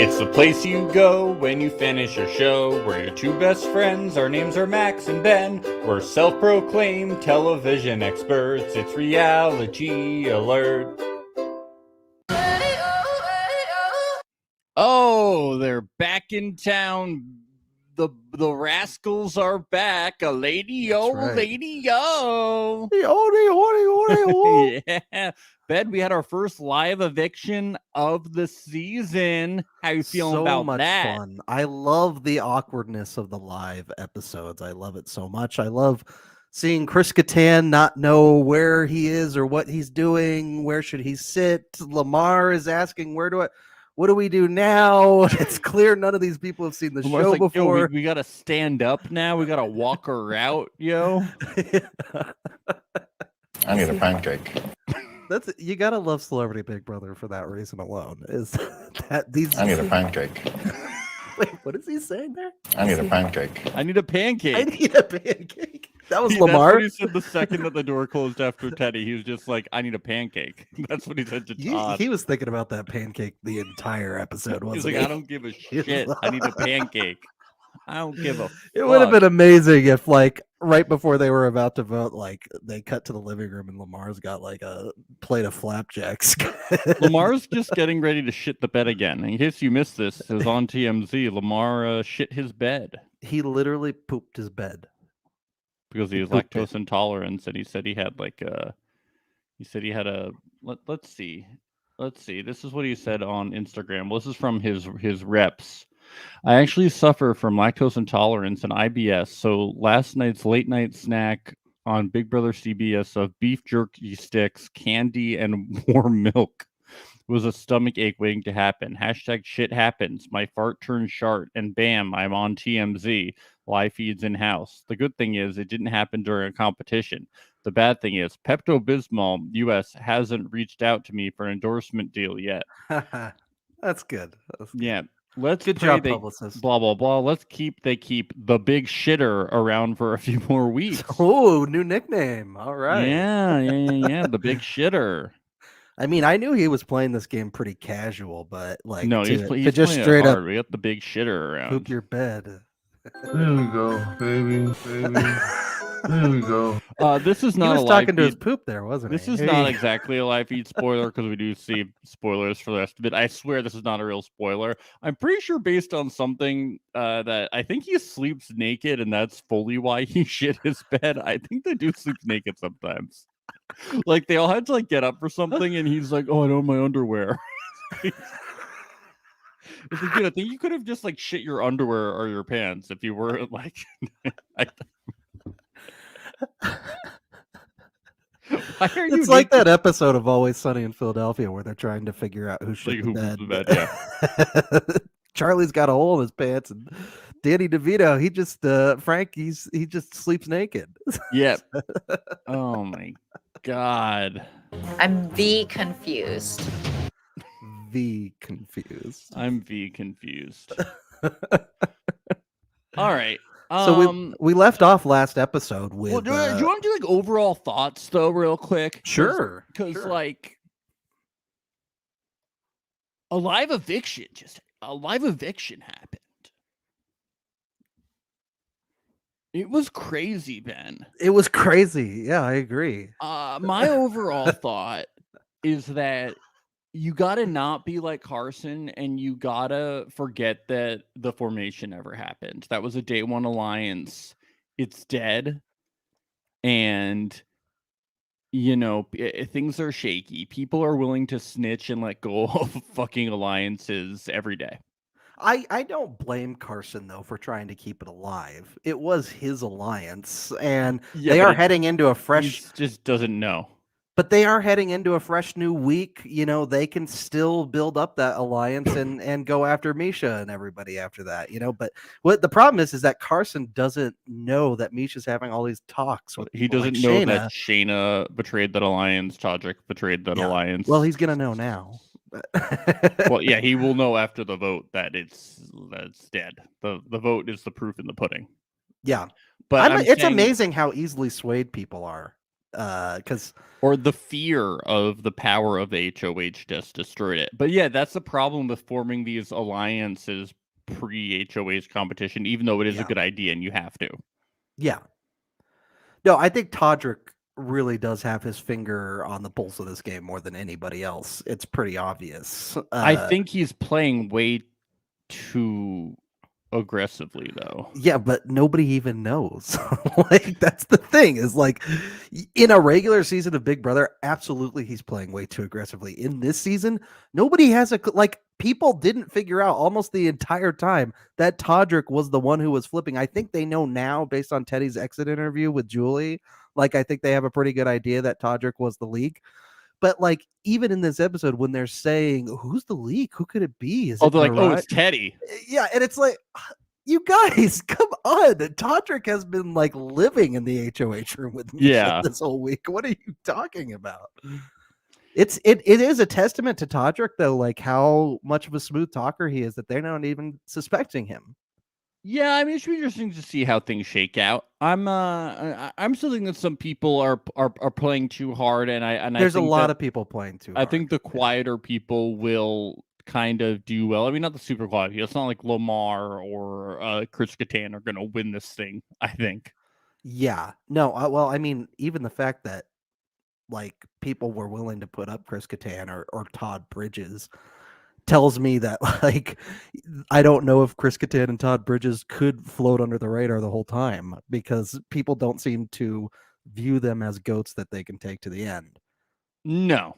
It's the place you go when you finish your show. We're your two best friends. Our names are Max and Ben. We're self-proclaimed television experts. It's Reality Alert. Oh, they're back in town. The rascals are back. A lady-o, right. lady-o. Yeah. Ben, we had our first live eviction of the season. How you feeling So about much that? fun. I love the awkwardness of the live episodes. I love it so much. I love seeing Chris Kattan not know where he is or what he's doing. Where should he sit? Lamar is asking, what do we do now? It's clear none of these people have seen the Lamar's show like, before. Yo, we gotta stand up now. We gotta walk her out, yo. I need a pancake. You gotta love Celebrity Big Brother for that reason alone. Is that these? I need a pancake. Wait, what is he saying there? I need a pancake. I need a pancake. I need a pancake. That was That's Lamar. what he said the second that the door closed after Teddy. He was just like, I need a pancake. That's what he said to Todd. He was thinking about that pancake the entire episode, wasn't He's like, he? I don't give a shit. I need a pancake. I don't give a fuck. It would have been amazing if, like, right before they were about to vote, like, they cut to the living room and Lamar's got, like, a plate of flapjacks. Lamar's just getting ready to shit the bed again. In case you missed this, it was on TMZ. Lamar shit his bed. He literally pooped his bed. Because he was lactose intolerant, and he said he had like a, let's see. This is what he said on Instagram. Well, this is from his reps. I actually suffer from lactose intolerance and IBS. So last night's late night snack on Big Brother CBS of beef jerky sticks, candy, and warm milk was a stomach ache waiting to happen. Hashtag shit happens. My fart turned sharp, and bam, I'm on TMZ. Live feeds in house. The good thing is it didn't happen during a competition. The bad thing is Pepto-Bismol US hasn't reached out to me for an endorsement deal yet. That's good. Yeah. Let's good pray job, publicist. Blah blah blah. They keep the big shitter around for a few more weeks. Oh, new nickname. All right. Yeah. The big shitter. I mean, I knew he was playing this game pretty casual, but like, no, he's just straight up. We got the big shitter around. Poop your bed. There we go, baby. There we go. This is not. He was a talking live to feed. his poop there, wasn't This he? is not exactly a live feed spoiler because we do see spoilers for the rest of it. I swear this is not a real spoiler. I'm pretty sure based on something that I think he sleeps naked, and that's fully why he shit his bed. I think they do sleep naked sometimes. Like they all had to like get up for something, and he's like, "Oh, I don't have my underwear." It's like, dude, I think you could have just like shit your underwear or your pants if you were like. It's like that episode of Always Sunny in Philadelphia where they're trying to figure out who shit the bed. Yeah. Charlie's got a hole in his pants, and Danny DeVito, he just sleeps naked. Yep. Oh my god. I'm confused. Confused. I'm confused. All right. So we left off last episode with. Well, do you want to do like overall thoughts though, real quick? Sure. Because like a live eviction happened. It was crazy, Ben. It was crazy. Yeah, I agree. My overall thought is that you gotta not be like Carson, and you gotta forget that the formation ever happened. That was a day one alliance. It's dead. And, you know, things are shaky. People are willing to snitch and let go of fucking alliances every day. I don't blame Carson, though, for trying to keep it alive. It was his alliance, and they are heading into a fresh... He just doesn't know. But they are heading into a fresh new week. You know, they can still build up that alliance and go after Misha and everybody after that, you know. But what the problem is that Carson doesn't know that Misha's having all these talks with He doesn't know that Shayna betrayed that alliance, Todrick betrayed that alliance. Well, he's going to know now. Well, yeah, he will know after the vote that it's dead. The vote is the proof in the pudding. Yeah. But it's amazing how easily swayed people are. Because Or the fear of the power of the HOH just destroyed it. But yeah, that's the problem with forming these alliances pre-HOH competition, even though it is a Yeah. good idea and you have to. yeah, no, I think Todrick really does have his finger on the pulse of this game more than anybody else. It's pretty obvious. I think he's playing way too aggressively, though. Yeah, but nobody even knows. Like, that's the thing, is like, in a regular season of Big Brother, absolutely he's playing way too aggressively. In this season, nobody has people didn't figure out almost the entire time that Todrick was the one who was flipping. I think they know now based on Teddy's exit interview with Julie. Like, I think they have a pretty good idea that Todrick was the leak. But like, even in this episode, when they're saying, "Who's the leak? Who could it be?" Is it they're like, "Oh, Mariah?" it's Teddy." Yeah, and it's like, you guys, come on. Todrick has been like living in the HOH room with me this whole week. What are you talking about? It is a testament to Todrick, though, like how much of a smooth talker he is that they're not even suspecting him. Yeah, I mean, it should be interesting to see how things shake out. I'm still thinking that some people are playing too hard, and There's I think a lot of people playing too hard. I think the quieter people will kind of do well. I mean, not the super quiet people. It's not like Lamar or Chris Kattan are going to win this thing, I think. Yeah. No, well, I mean, even the fact that like people were willing to put up Chris Kattan or Todd Bridges tells me that, like, I don't know if Chris Kattan and Todd Bridges could float under the radar the whole time, because people don't seem to view them as goats that they can take to the end. No.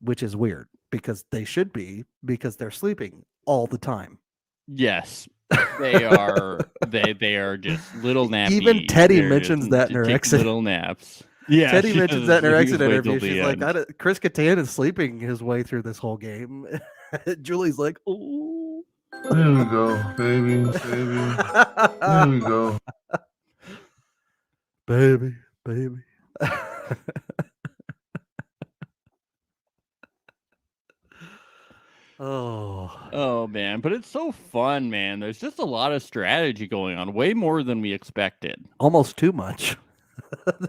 Which is weird, because they should be, because they're sleeping all the time. Yes. They are they are just little nappy. Even Teddy mentions that in her exit. Little naps. Yeah, Teddy mentions that in her exit interview. She's like, Chris Kattan is sleeping his way through this whole game. Julie's like, oh. There we go, baby. There we go. Baby. Oh man, but it's so fun, man. There's just a lot of strategy going on, way more than we expected. Almost too much.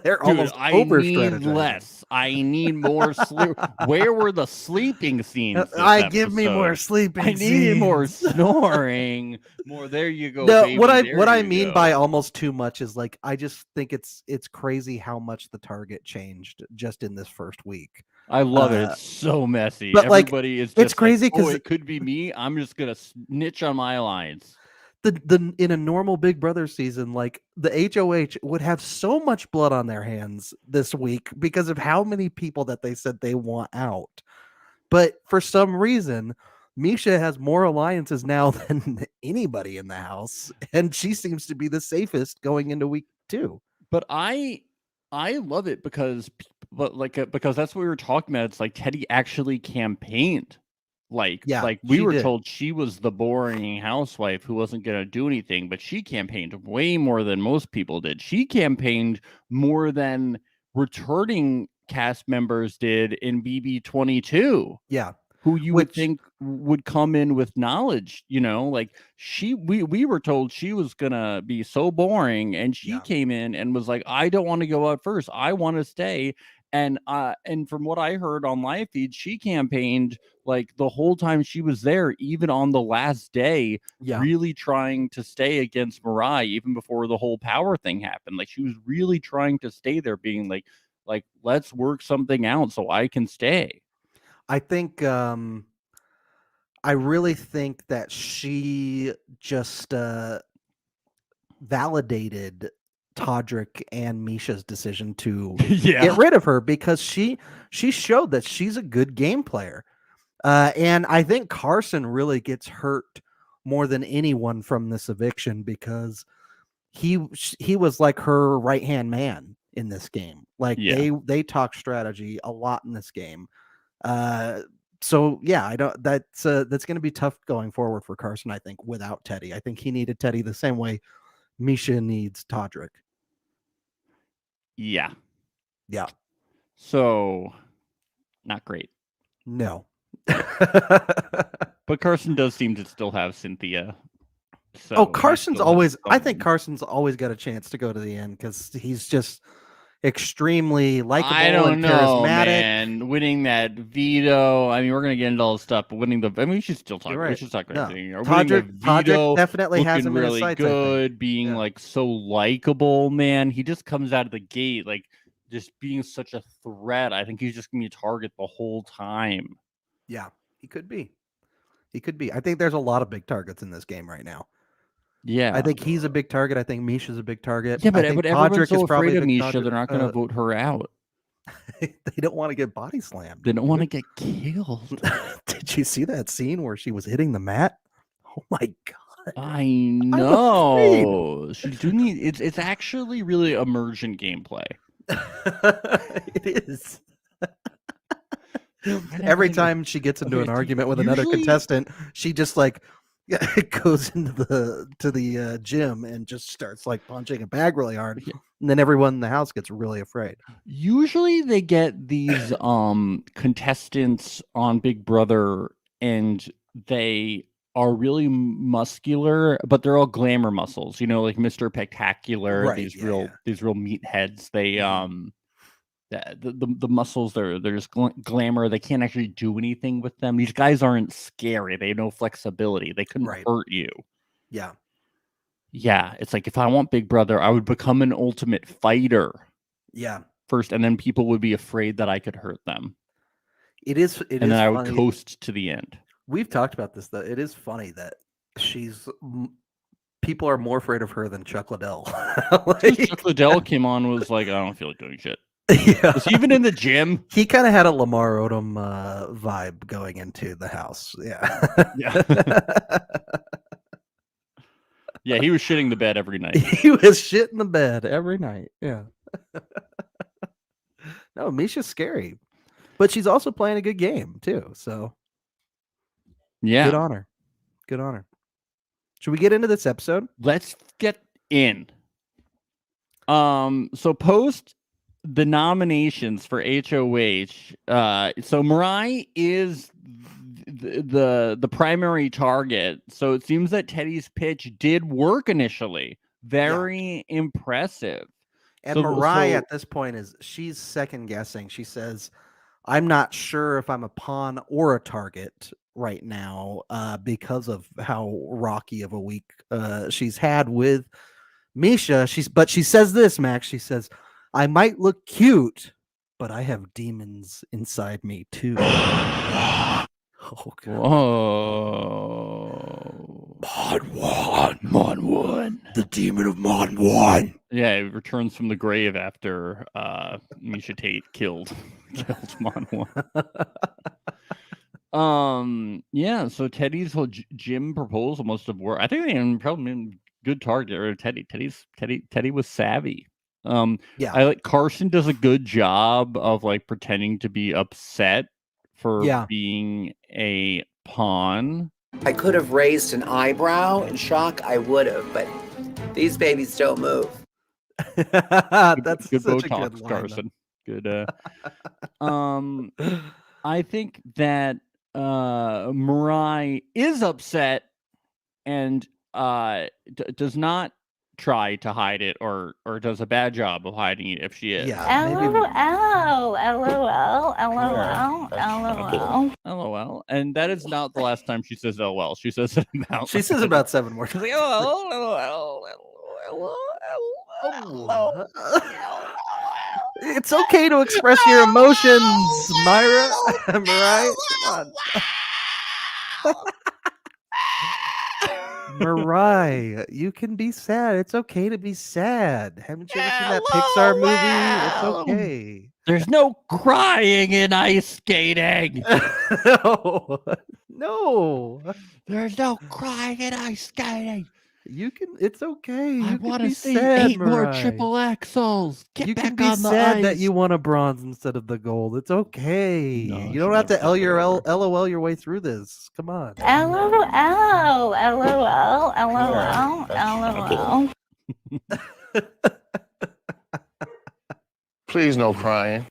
They're Dude, almost I over need less. I need more sleep. Where were the sleeping scenes? Give me more sleeping scenes. I need more snoring. More. There you go. No, baby. what I mean by almost too much is, like, I just think it's crazy how much the target changed just in this first week. I love it. It's so messy. But Everybody is just it's crazy because it could be me. I'm just gonna snitch on my alliance. In a normal Big Brother season, like, the HOH would have so much blood on their hands this week because of how many people that they said they want out. But for some reason, Misha has more alliances now than anybody in the house, and she seems to be the safest going into week 2. But I love it because that's what we were talking about. It's like Teddy actually campaigned. Like we were told she was the boring housewife who wasn't going to do anything, but she campaigned way more than most people did. She campaigned more than returning cast members did in BB22. Yeah. Who you would think would come in with knowledge, like we were told she was gonna be so boring, and she came in and was like, I don't want to go out first. I want to stay. And from what I heard on live feed, she campaigned like the whole time she was there, even on the last day, really trying to stay against Mariah, even before the whole power thing happened. Like, she was really trying to stay there, being like let's work something out so I can stay. I think I really think that she just validated Todrick and Misha's decision to get rid of her, because she showed that she's a good game player. And I think Carson really gets hurt more than anyone from this eviction, because he was like her right-hand man in this game. Like, they talk strategy a lot in this game. So yeah, that's going to be tough going forward for Carson, I think, without Teddy. I think he needed Teddy the same way Misha needs Todrick. Yeah. So not great. No. But Carson does seem to still have Cynthia. So Carson's always, I think Carson's always got a chance to go to the end, because he's just, extremely likable I don't and know, charismatic. man. Winning that veto. I mean, we're gonna get into all this stuff, but winning the. I mean, we should still talk. You're We right. should talk about No. everything. Winning the Todrick veto, definitely has looking him in his really sights, I think. good, being Yeah. like so likable, man. He just comes out of the gate like just being such a threat. I think he's just gonna be a target the whole time. Yeah, he could be. He could be. I think there's a lot of big targets in this game right now. Yeah. I think he's a big target. I think Misha's a big target. Yeah, I think but everyone's Todrick so is probably afraid a of big Misha, they're not gonna vote her out. They don't want to get body slammed. They don't want to get killed. Did you see that scene where she was hitting the mat? Oh my god! I know. She's doing it's actually really emergent gameplay. It is. Every time she gets into an argument with another contestant, she just like goes into the gym and just starts like punching a bag really hard, and then everyone in the house gets really afraid. Usually they get these contestants on Big Brother and they are really muscular, but they're all glamour muscles, you know, like Mr. Spectacular, Right, these yeah, real yeah. these real meatheads. They the muscles they're just glamour. They can't actually do anything with them. These guys aren't scary. They have no flexibility. They couldn't hurt you. Yeah. Yeah, it's like if I want Big Brother, I would become an ultimate fighter. Yeah. First, and then people would be afraid that I could hurt them. It is. And then I would coast to the end. We've talked about this though. It is funny that people are more afraid of her than Chuck Liddell. Chuck Liddell came on was like, I don't feel like doing shit. Yeah. Was he even in the gym? He kind of had a Lamar Odom vibe going into the house. Yeah. Yeah. Yeah, he was shitting the bed every night. He was shitting the bed every night. Yeah. No, Misha's scary, but she's also playing a good game too. So, yeah, good on her. Good on her. Should we get into this episode? Let's get in. So post the nominations for HOH. So Mariah is the primary target. So it seems that Teddy's pitch did work initially. Very impressive. And Mariah at this point she's second guessing. She says, I'm not sure if I'm a pawn or a target right now because of how rocky of a week she's had with Misha. But she says this, Max. She says, I might look cute, but I have demons inside me too. Oh, God. Whoa. Mon 1. The demon of Mon 1. Yeah, it returns from the grave after Misha Tate killed Mon 1. Yeah, so Teddy's whole gym proposal must have worked. I think they probably been good target or Teddy was savvy. Yeah. I like Carson does a good job of like pretending to be upset for being a pawn. I could have raised an eyebrow in shock. I would have, but these babies don't move. That's good such Botox, a good line, Carson. Good. I think that Mariah is upset and does not try to hide it or does a bad job of hiding it if she is. LOL. And that is not the last time she says LOL. She says it about she says about 7 more times. It's okay to express your emotions, Myra. Mariah, come on. Mariah, you can be sad. It's okay to be sad. Haven't you ever seen that Pixar movie? It's okay. There's no crying in ice skating. No. There's no crying in ice skating. You can. It's okay. I want to see sad, 8 more triple XLs. You can be sad that you won a bronze instead of the gold. It's okay. No, you don't have to LOL your way through this. Come on. LOL. Please no crying.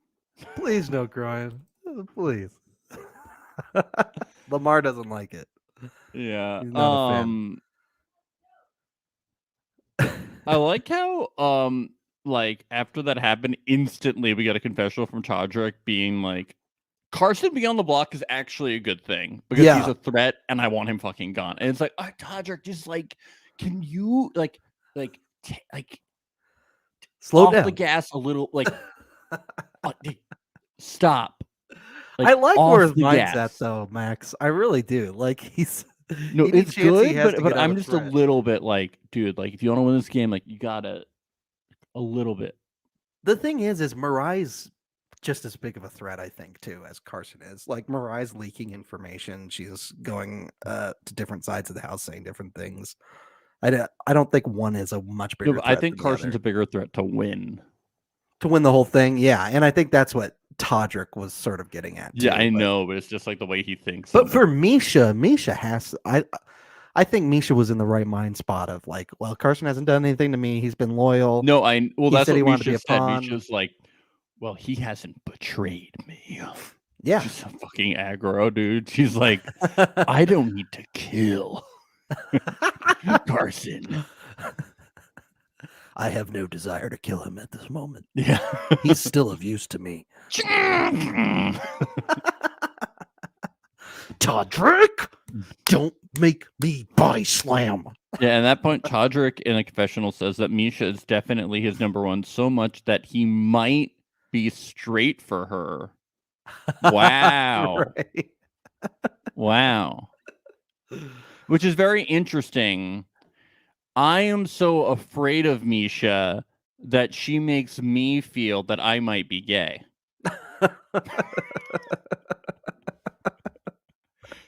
Please no crying. Please. Lamar doesn't like it. Yeah. He's not a fan. I like how like after that happened, instantly we got a confessional from Todrick being like, Carson being on the block is actually a good thing because he's Yeah. a threat and I want him fucking gone. And it's like, Todrick, just like, can you like Slow off down. the gas a little, like stop. Like, I like off where his the mind's gas. at, though, Max. I really do. Like he's No, any it's chance he good, has to but get out I'm of just a threat. little bit like, dude, like if you want to win this game, like you gotta a little bit. The thing is Marai's just as big of a threat, I think, too, as Carson is. Like Marai's leaking information. She's going to different sides of the house saying different things. I don't think one is a much No, bigger but threat I think than the Carson's other. a bigger threat to win. To win the whole thing, yeah. And I think that's what Todrick was sort of getting at, too. Yeah, I but- know, but it's just like the way he thinks. But and for Misha has I think Misha was in the right mind spot of like, well, Carson hasn't done anything to me. He's been loyal. well, He that's said what he wanted to be Misha a said. pawn. Misha's like, well, he hasn't betrayed me. Yeah. She's so fucking aggro, dude. She's like, I don't need to kill Carson. I have no desire to kill him at this moment. Yeah. He's still of use to me. Todrick, don't make me body slam. Yeah, and at that point, Todrick in a confessional says that Misha is definitely his number one, so much that he might be straight for her. Wow. Right. Wow. Which is very interesting. I am so afraid of Misha that she makes me feel that I might be gay.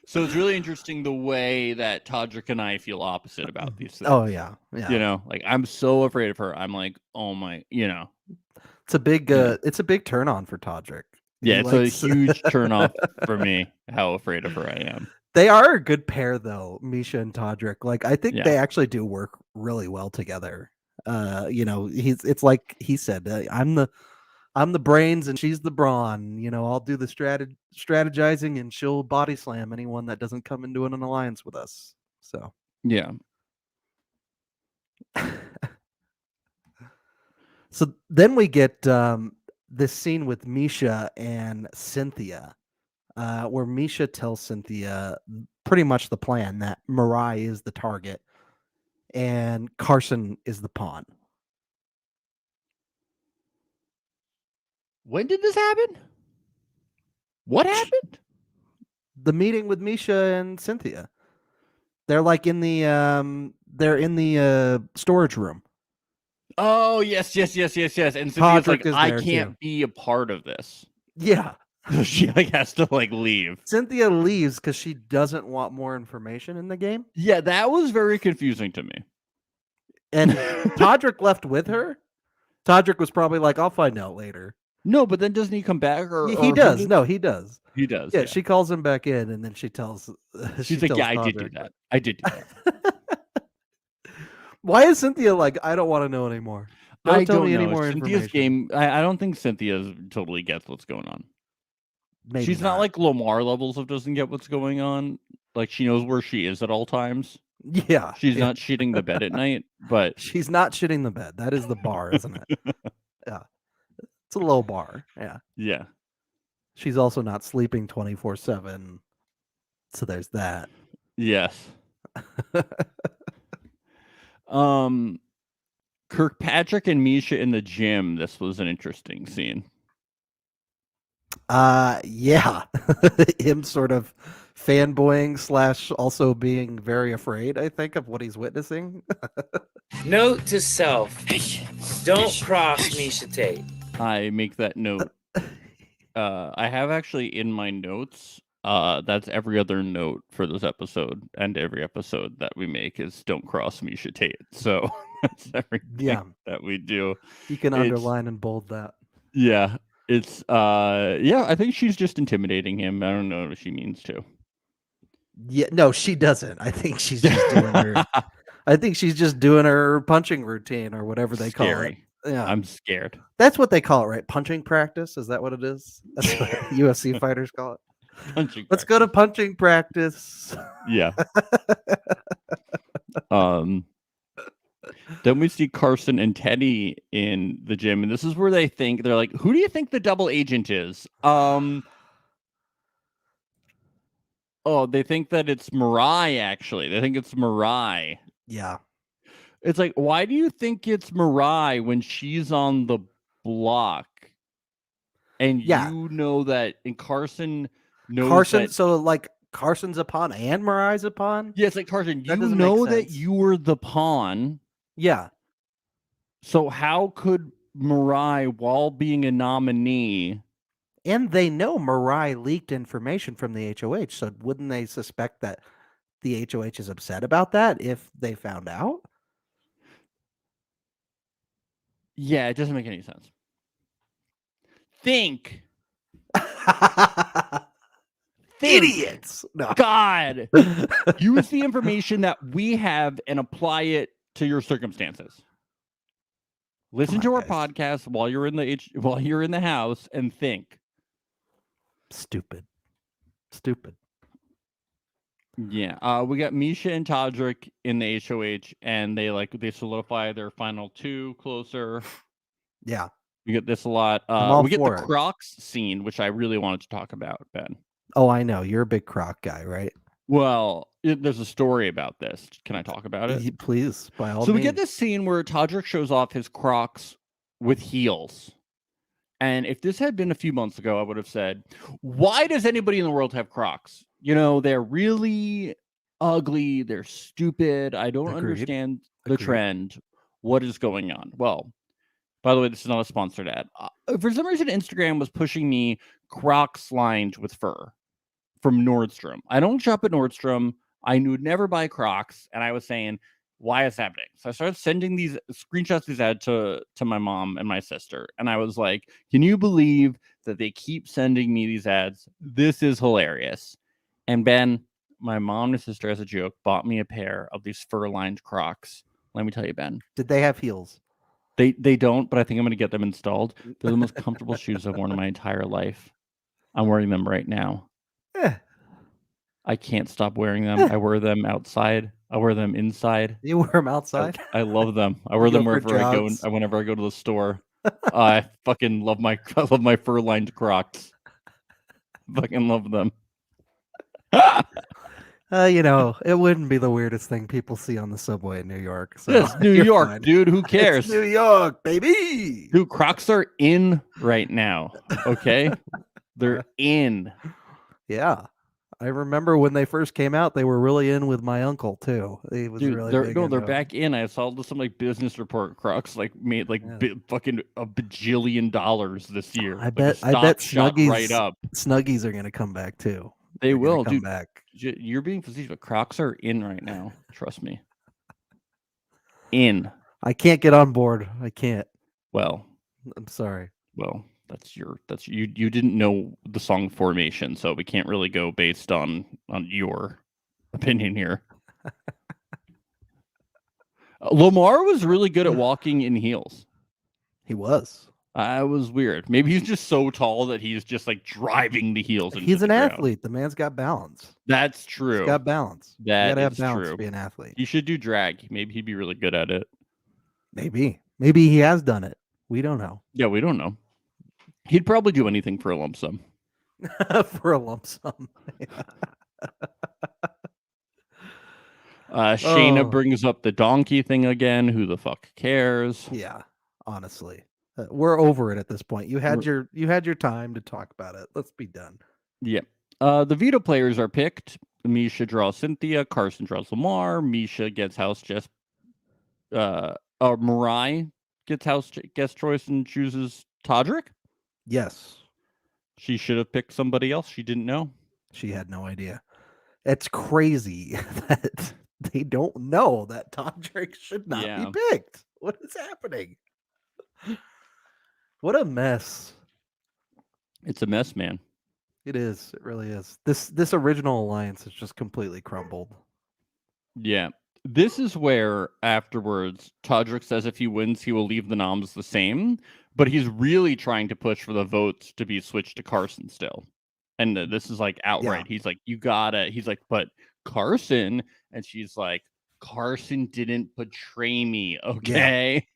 So it's really interesting the way that Todrick and I feel opposite about these things. Oh yeah, yeah. You know, like I'm so afraid of her. I'm like, oh my, you know. It's a big it's a big turn on for Todrick. Yeah, He it's likes- a huge turn off for me how afraid of her I am. They are a good pair though, Misha and Todrick. Like I think Yeah. they actually do work really well together. You know, it's like he said, I'm the brains and she's the brawn. You know, I'll do the strategizing and she'll body slam anyone that doesn't come into an alliance with us. So Yeah. so then we get this scene with Misha and Cynthia, where Misha tells Cynthia pretty much the plan that Mirai is the target and Carson is the pawn. When did this happen? What happened? The meeting with Misha and Cynthia. They're like in the storage room. Oh, yes. And Cynthia's Todrick like, is I there, can't too. be a part of this. Yeah. So she like has to like leave. Cynthia leaves because she doesn't want more information in the game. Yeah, that was very confusing to me. And Todrick left with her. Todrick was probably like, I'll find out later. No, but then doesn't he come back? Or He who does. did- No, he does. He does. Yeah, she calls him back in and then she tells She's like, yeah, I did do Todrick. that. I did do that. Why is Cynthia like, I don't want to know anymore? I tell don't me any know. more Cynthia's information. game. I don't think Cynthia totally gets what's going on. Maybe She's not like Lamar levels of doesn't get what's going on. Like she knows where she is at all times. Yeah. She's yeah. not shitting the bed at night, but She's not shitting the bed. That is the bar, isn't it? Yeah. It's a low bar. Yeah. yeah. She's also not sleeping 24/7. So there's that. Yes. Kirkpatrick and Misha in the gym. This was an interesting scene. Yeah. Him sort of fanboying / also being very afraid, I think, of what he's witnessing. Note to self: don't cross Misha Tate. I make that note. I have actually in my notes. That's every other note for this episode, and every episode that we make is don't cross Misha Tate. So that's everything Yeah. that we do. You can It's- underline and bold that. Yeah, it's yeah. I think she's just intimidating him. I don't know what she means to. Yeah, no, she doesn't. I think she's just doing her. I think she's just doing her punching routine or whatever they call it. Scary. Yeah, I'm scared. that's what they call it, right? Punching practice. Is that what it is? That's what UFC fighters call it. Punching Let's go to punching practice. Yeah. Then we see Carson and Teddy in the gym, and this is where they're like, "Who do you think the double agent is?" They think that it's Mirai. Actually, they think it's Mirai. Yeah. It's like, why do you think it's Mirai when she's on the block? And Yeah. you know that, and Carson knows Carson, that. so like Carson's a pawn and Marai's a pawn? Yeah, it's like, Carson, That you doesn't make know that sense. you were the pawn. Yeah. So how could Mirai, while being a nominee... And they know Mirai leaked information from the HOH, so wouldn't they suspect that the HOH is upset about that if they found out? Yeah, it doesn't make any sense. Think. Idiots. No. God. Use the information that we have and apply it to your circumstances. Listen to our podcast while you're in the house and think. Stupid. Yeah. We got Misha and Todrick in the HOH, and they solidify their final two closer. Yeah. We get this a lot. We get the Crocs scene, which I really wanted to talk about, Ben. Oh, I know. You're a big Croc guy, right? Well, there's a story about this. Can I talk about it? Please, by all means. So we get this scene where Todrick shows off his Crocs with heels. And if this had been a few months ago, I would have said, why does anybody in the world have Crocs? You know, they're really ugly. They're stupid. I don't understand the trend. What is going on? Well, by the way, this is not a sponsored ad. For some reason, Instagram was pushing me Crocs lined with fur from Nordstrom. I don't shop at Nordstrom. I would never buy Crocs. And I was saying, why is happening? So I started sending these screenshots of these ads to my mom and my sister. And I was like, can you believe that they keep sending me these ads? This is hilarious. And Ben, my mom and sister, as a joke, bought me a pair of these fur-lined Crocs. Let me tell you, Ben. Did they have heels? They don't, but I think I'm going to get them installed. They're the most comfortable shoes I've worn in my entire life. I'm wearing them right now. I can't stop wearing them. I wear them outside. I wear them inside. You wear them outside? I love them. I wear them wherever I go. Whenever I go to the store, I fucking love my fur-lined Crocs. Fucking love them. You know, it wouldn't be the weirdest thing people see on the subway in New York. So it's New York, fine. Dude. Who cares? It's New York, baby. Dude, Crocs are in right now. Okay, they're in. Yeah, I remember when they first came out, they were really in with my uncle too. He was really big. They're back in. I saw some like business report Crocs made fucking $1 bajillion this year. I bet Snuggies right up. Snuggies are gonna come back too. They're will come back. You're being facetious, but Crocs are in right now. Trust me. In. I can't get on board. I can't. Well, I'm sorry. Well, that's you didn't know the song Formation, so we can't really go based on your opinion here. Lamar was really good at walking in heels. He was. It was weird. Maybe he's just so tall that he's just like driving the heels. He's an athlete. The man's got balance. That's true. He's got balance. That you gotta have is balance true. to be an athlete. He should do drag. Maybe he'd be really good at it. Maybe he has done it. We don't know. Yeah, we don't know. He'd probably do anything for a lump sum. For a lump sum. Shayna brings up the donkey thing again. Who the fuck cares? Yeah, honestly. We're over it at this point. You had your time to talk about it. Let's be done. Yeah. The veto players are picked. Misha draws Cynthia. Carson draws Lamar. Misha gets house just. Mirai gets house guest choice and chooses Todrick. Yes. She should have picked somebody else. She didn't know. She had no idea. It's crazy that they don't know that Todrick should not be picked. What is happening? What a mess. It's a mess, man. It is. It really is. This original alliance has just completely crumbled. Yeah. This is where afterwards Todrick says if he wins, he will leave the noms the same, but he's really trying to push for the votes to be switched to Carson still. And this is like outright. Yeah. He's like, you gotta, he's like, but Carson, and she's like, Carson didn't betray me, okay?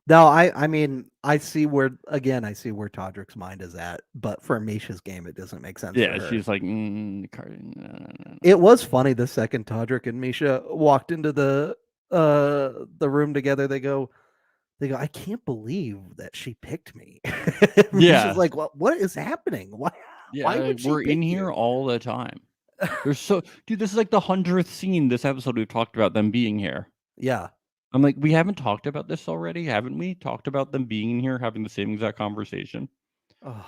No, I mean, I see where Todrick's mind is at, but for Misha's game, it doesn't make sense for Yeah, her. she's like, Carson, no. It was funny the second Todrick and Misha walked into the room together. They go, I can't believe that she picked me. Yeah. Misha's like, what is happening? Why Yeah, would she we're in pick here you? all the time. Dude, this is like the 100th scene this episode we've talked about them being here. Yeah. I'm like, we haven't talked about this already, haven't we? Talked about them being in here, having the same exact conversation. Oh,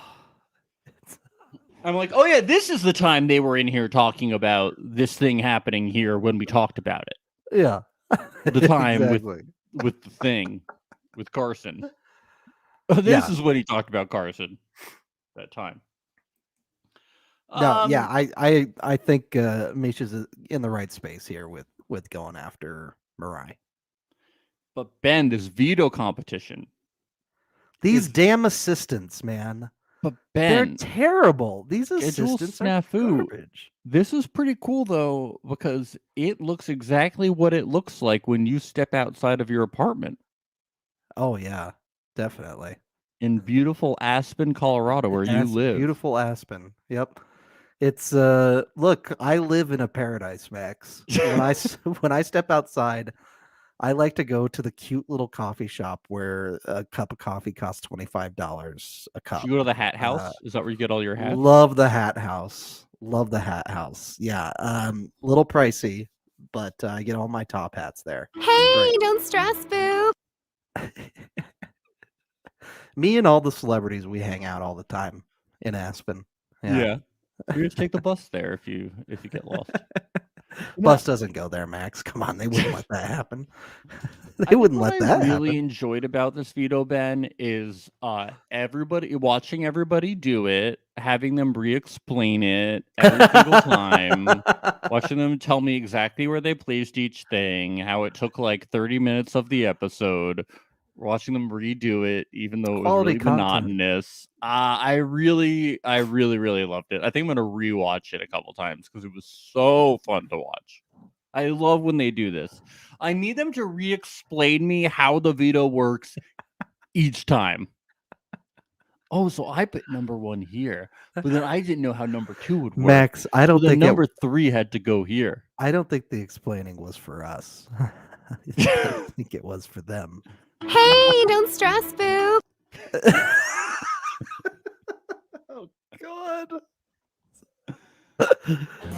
I'm like, oh yeah, this is the time they were in here talking about this thing happening here when we talked about it. yeah. The time exactly. with the thing with Carson. This Yeah. is when he talked about Carson that time. No, yeah, I think Misha's in the right space here with going after Mirai. But Ben, this veto competition. These damn assistants, man. But They're Ben, terrible. These schedule assistants are snafu. garbage. This is pretty cool though, because it looks exactly what it looks like when you step outside of your apartment Oh yeah, definitely. in beautiful Aspen, Colorado, where you live. Beautiful Aspen. Yep. It's look, I live in a paradise, Max. When I step outside, I like to go to the cute little coffee shop where a cup of coffee costs $25 a cup. You go to the Hat House. Is that where you get all your hats? Love the Hat House. Love the Hat House. Yeah, little pricey, but I get all my top hats there. Hey, don't stress, boo. Me and all the celebrities, we hang out all the time in Aspen. Yeah. You just take the bus there if you get lost. Bus doesn't go there, Max. Come on, they wouldn't let that happen. They wouldn't let that What I really happen. enjoyed about this veto, Ben, is watching everybody do it, having them re-explain it every single time, watching them tell me exactly where they placed each thing, how it took like 30 minutes of the episode, watching them redo it, even though it was Quality really content. monotonous. I really loved it. I think I'm gonna rewatch it a couple times because it was so fun to watch. I love when they do this. I need them to re-explain me how the veto works each time. Oh, so I put number 1 here, but then I didn't know how number 2 would work. Max, I don't So then think number 3 had to go here. I don't think the explaining was for us. I think it was for them. Hey, don't stress, boo. Oh God.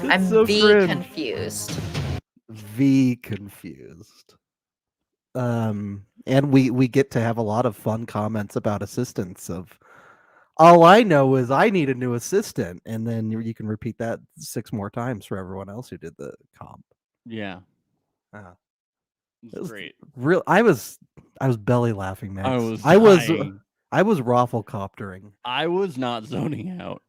I'm so cringe. confused. Confused. And we get to have a lot of fun comments about assistants of all I know is I need a new assistant, and then you can repeat that 6 more times for everyone else who did the comp. Yeah. It It's was great. real. I was belly laughing, Max. I was I was raffle-coptering. I was not zoning out.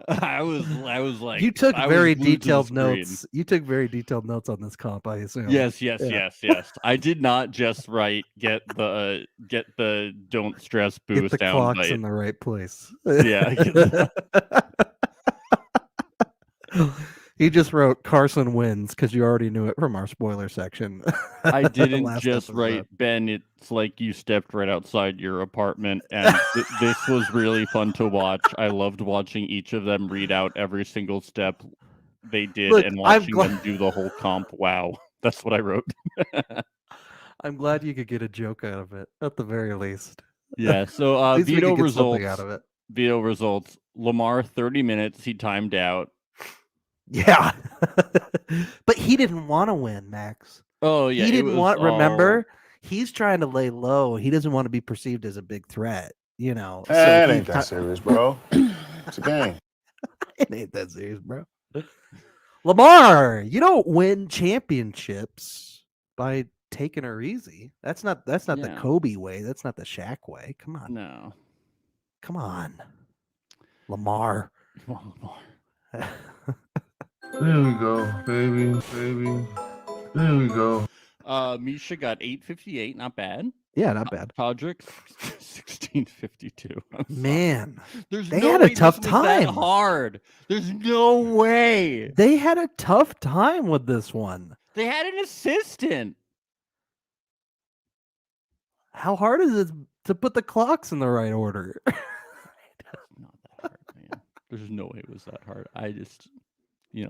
I was like, You took I was very glued to the detailed screen. notes. You took very detailed notes on this comp, I assume. Yes. Yeah. I did not just write get the don't stress Get boost the down clocks bite. in the right place. Yeah. He just wrote Carson wins because you already knew it from our spoiler section. I didn't Last just episode. write Ben. It's like you stepped right outside your apartment, and this was really fun to watch. I loved watching each of them read out every single step they did, Look, and I'm watching them do the whole comp. Wow, that's what I wrote. I'm glad you could get a joke out of it, at the very least. Yeah. So At least we veto could get results. something out of it. Veto results. Lamar 30 minutes. He timed out. Yeah. But he didn't want to win, Max. Oh yeah. He didn't want. all... Remember, he's trying to lay low. He doesn't want to be perceived as a big threat. You know. It he ain't that serious, bro. It's a game. It ain't that serious, bro. Lamar, you don't win championships by taking her easy. That's not the Yeah. Kobe way. That's not the Shaq way. Come on. No. Come on. Lamar. Come on, Lamar. There we go, baby. There we go. Misha got 858. Not bad. Yeah, not bad. Todrick, 1652. Man, There's they no had a way tough this was that time. hard. There's no way. They had a tough time with this one. They had an assistant. How hard is it to put the clocks in the right order? Not that hard, man. There's no way it was that hard. I just,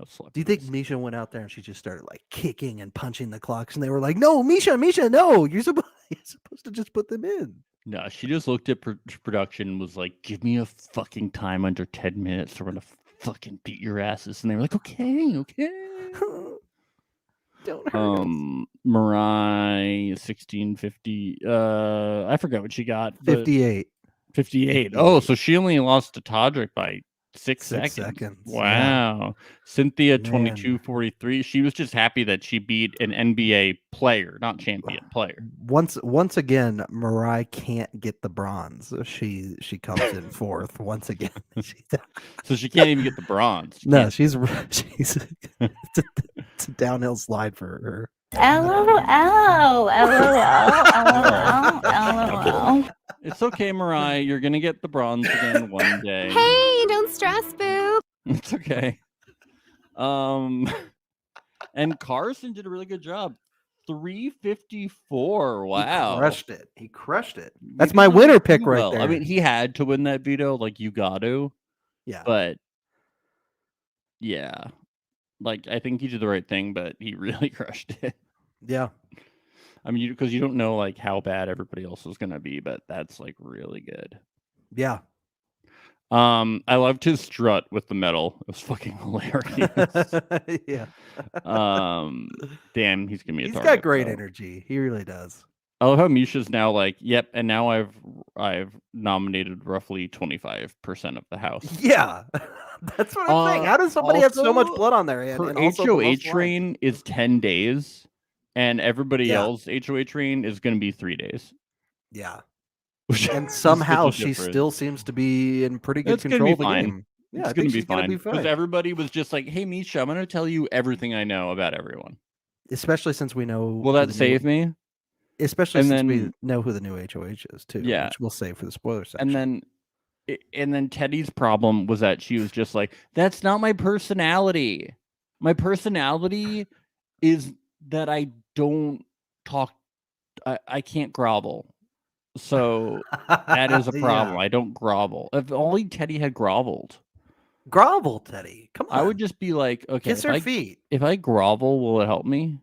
slept. Do you think Misha went out there and she just started like kicking and punching the clocks, and they were like, "No, Misha, no, you're supposed to just put them in." No, she just looked at production and was like, "Give me a fucking time under 10 minutes, or I'm gonna fucking beat your asses." And they were like, "Okay." Don't hurt us. Mariah 1650. I forgot what she got. but 58. 58. Oh, so she only lost to Todrick by 6 6 seconds. seconds, yeah. Wow. Cynthia Man. 2243. She was just happy that she beat an NBA player, not champion player. Once again, Mariah can't get the bronze. She comes in fourth once again. So she can't even get the bronze. She No, can't- she's it's a downhill slide for her. LOL. It's okay, Mariah. You're gonna get the bronze again one day. Hey, don't stress, Boop. It's okay. And Carson did a really good job. 354. Wow. He crushed it. That's He my did winner really pick do right well. there. I mean, he had to win that veto, like you got to. Yeah. But yeah, like I think he did the right thing, but he really crushed it. Yeah. I mean, because you don't know like how bad everybody else is gonna be, but that's like really good. Yeah. I loved his strut with the medal. It was fucking hilarious. Yeah. Damn, he's gonna be a He's target. got great so. energy. He really does. I love how Misha's now like, yep, and now I've nominated roughly 25% of the house. Yeah. That's what I'm saying. How does somebody have so much also, blood on their hand? Her and also the HOH most train is 10 days, and everybody Yeah. else HOH train is going to be 3 days. Yeah. Which And is somehow such a she difference. still seems to be in pretty good It's gonna control be of the fine. game. Yeah, It's I going think to be she's gonna fine be because fine. everybody was just like, "Hey, Misha, I'm going to tell you everything I know about everyone." Especially since we know. Will who that the save new, me? Especially And since we then- know who the new HOH is too. Yeah. Which we'll save for the spoiler section. And then Teddy's problem was that she was just like, "That's not my personality. My personality is that I don't talk. I can't grovel. So that is a problem. Yeah. I don't grovel. If only Teddy had groveled, Grovel, Teddy. Come on. I would just be like, okay, kiss her feet. if I grovel, will it help me?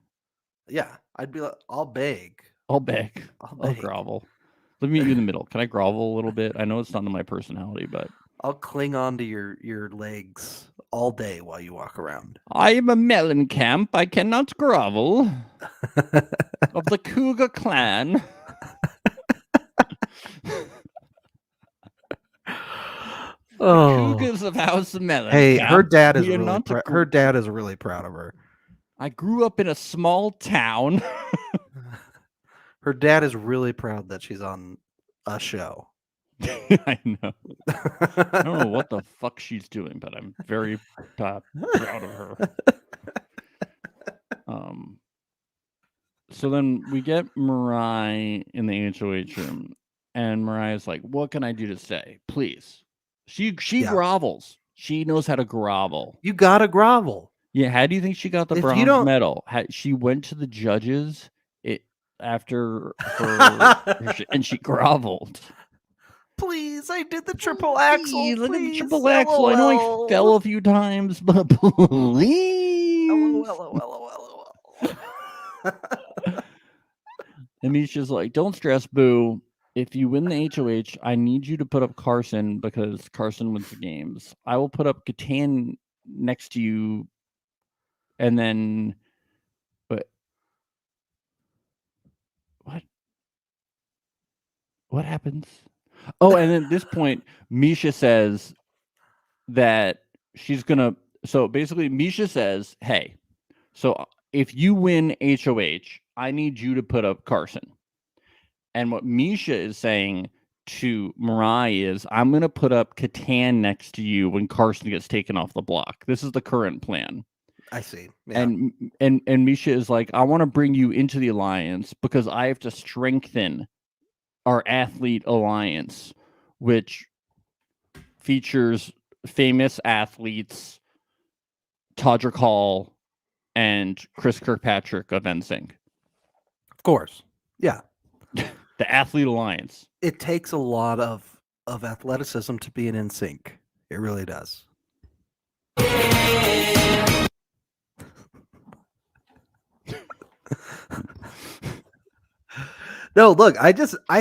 Yeah. I'd be like, I'll beg. I'll beg. I'll I'll beg. grovel. Let me meet you in the middle. Can I grovel a little bit? I know it's not in my personality, but I'll cling on to your legs all day while you walk around. I am a Mellencamp. I cannot grovel. Of the Cougar clan. Oh. Cougars of House Mellencamp. Hey, her dad is We are really not a her dad is really proud of her. I grew up in a small town. Her dad is really proud that she's on a show. I know. I don't know what the fuck she's doing, but I'm very proud of her. So then we get Mariah in the HOH room, and Mariah's like, "What can I do to stay? Please." She Yeah. grovels. She knows how to grovel. You gotta grovel. Yeah, how do you think she got the If you bronze don't- medal? She went to the judges after her, and she groveled. Please, I did the triple axle. Please, look at the Please. triple axel. I know I LOL. fell a few times, but please. LOL. And Misha's like, "Don't stress, boo. If you win the HOH, I need you to put up Carson because Carson wins the games. I will put up Catan next to you, and then, but what happens? Oh, and then at this point, Misha says that she's gonna. So basically, Misha says, "Hey, so if you win HOH, I need you to put up Carson." And what Misha is saying to Mariah is, "I'm going to put up Catan next to you when Carson gets taken off the block. This is the current plan." I see. Yeah. And Misha is like, "I want to bring you into the alliance because I have to strengthen our athlete alliance, which features famous athletes Todrick Hall and Chris Kirkpatrick of NSYNC. Of course. Yeah. The athlete alliance. It takes a lot of athleticism to be an NSYNC. It really does. No, look, I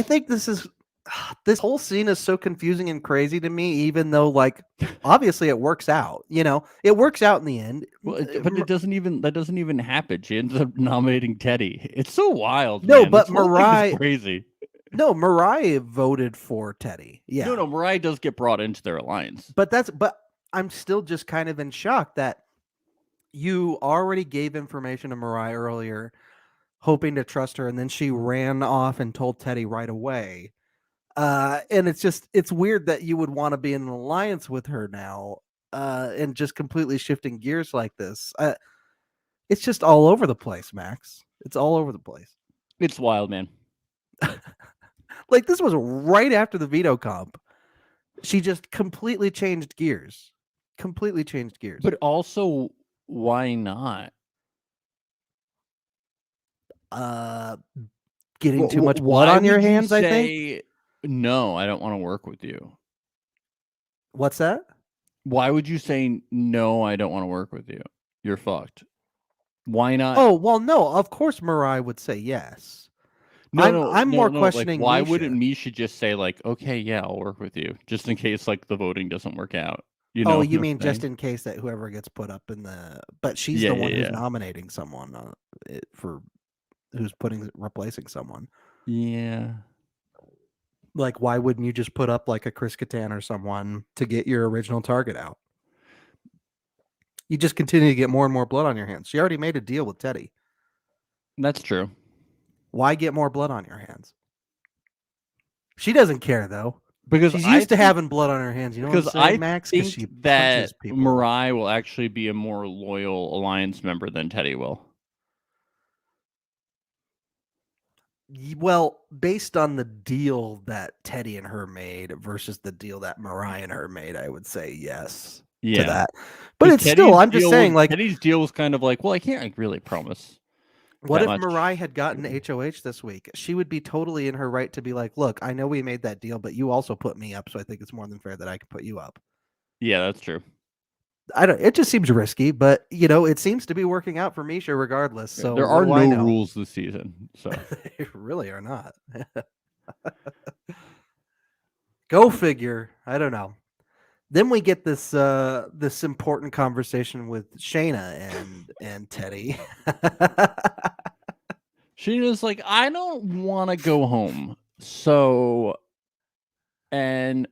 think this whole scene is so confusing and crazy to me, even though, like, obviously it works out. It works out in the end. Well, but that doesn't even happen. She ends up nominating Teddy. It's so wild. No, man. but This whole thing is Mariah- crazy. No, Mariah voted for Teddy. Yeah. No, Mariah does get brought into their alliance. But I'm still just kind of in shock that you already gave information to Mariah earlier, hoping to trust her, and then she ran off and told Teddy right away. And it's weird that you would want to be in an alliance with her now, and just completely shifting gears like this. It's just all over the place, Max. It's all over the place. It's wild, man. Like, this was right after the veto comp. She just completely changed gears. But also, why not? Getting too much blood on your hands, I think. No, I don't want to work with you. What's that? Why would you say no, I don't want to work with you? You're fucked. Why not? Oh, well, no, of course Mariah would say yes. I'm more questioning why Misha. wouldn't Misha just say, like, okay, yeah, I'll work with you, just in case, like, the voting doesn't work out? You know Oh, you what I'm mean just saying? in case that whoever gets put up in the... But she's Yeah, the one yeah, who's yeah. nominating someone who's replacing someone. Yeah. Like, why wouldn't you just put up like a Chris Kattan or someone to get your original target out? You just continue to get more and more blood on your hands. She already made a deal with Teddy. That's true. Why get more blood on your hands? She doesn't care, though. Because She's I used to think- having blood on her hands. You know what I'm Because saying, I Max? think She that punches people. Mariah will actually be a more loyal alliance member than Teddy will. Well, based on the deal that Teddy and her made versus the deal that Mariah and her made, I would say yes Yeah. to that. But 'Cause it's still, Teddy's I'm just deal saying, was- like, Teddy's deal was kind of like, well, I can't like really promise. what that if much. Mariah had gotten HOH this week? She would be totally in her right to be like, look, I know we made that deal, but you also put me up, so I think it's more than fair that I can put you up. Yeah, that's true. It just seems risky, but it seems to be working out for Misha regardless. So there what are do I no know? rules this season, so They really are not. Go figure. I don't know. Then we get this this important conversation with Shayna and Teddy. she was like, I don't want to go home. So, and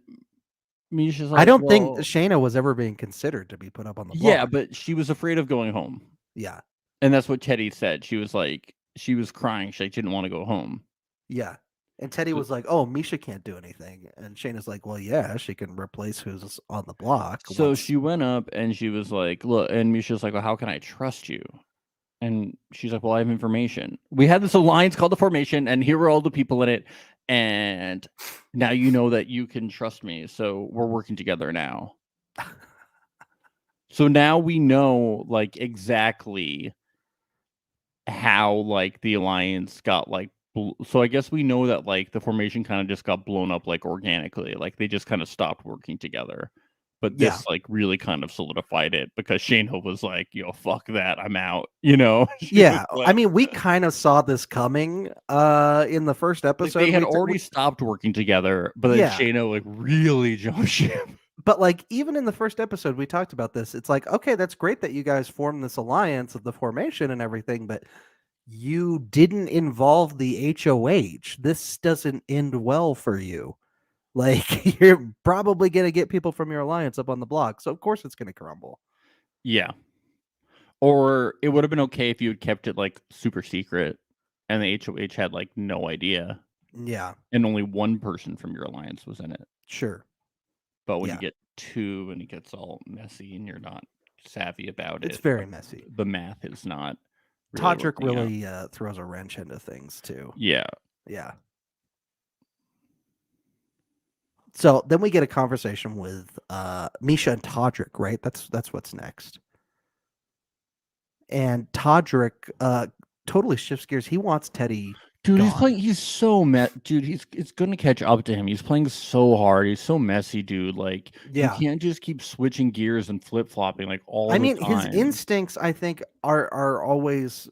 Misha's like, I don't think well, Shayna was ever being considered to be put up on the block. yeah, but she was afraid of going home. yeah, And that's what Teddy said. She was like, she was crying. She didn't want to go home. yeah. And Teddy was like, "Oh, Misha can't do anything," and Shayna's like, "Well, yeah, she can replace who's on the block." So once- she went up and she was like, look, and Misha's like, well, how can I trust you? And she's like, well, I have information. We had this alliance called the Formation, and here are all the people in it. And now you know that you can trust me. So we're working together now. So now we know like exactly how like the alliance got like so I guess we know that like the Formation kind of just got blown up like organically, like they just kind of stopped working together. But this Yeah. like really kind of solidified it because Shayna was like, yo, fuck that, I'm out, you know. She yeah, was I like- mean, we kind of saw this coming in the first like, episode. they had We- already stopped working together, but then Yeah. Shayna like really jumped ship. But like even in the first episode, we talked about this. It's like, okay, that's great that you guys formed this alliance of the Formation and everything, but you didn't involve the HOH. This doesn't end well for you. Like you're probably gonna get people from your alliance up on the block, so of course it's gonna crumble. Yeah. Or it would have been okay if you had kept it like super secret and the HOH had like no idea Yeah, and only one person from your alliance was in it. sure. But when Yeah. you get two and it gets all messy and you're not savvy about It's it, very messy. the math is not Todrick working out. really throws a wrench into things too. Yeah. Yeah. So then we get a conversation with Misha and Todrick, right? That's what's next. And Todrick totally shifts gears. He wants Teddy. Dude, he's gone. playing. He's so dude. It's gonna catch up to him. He's playing so hard. He's so messy, dude. Like Yeah. you can't just keep switching gears and flip flopping like all I the mean, time. his instincts, I think, are always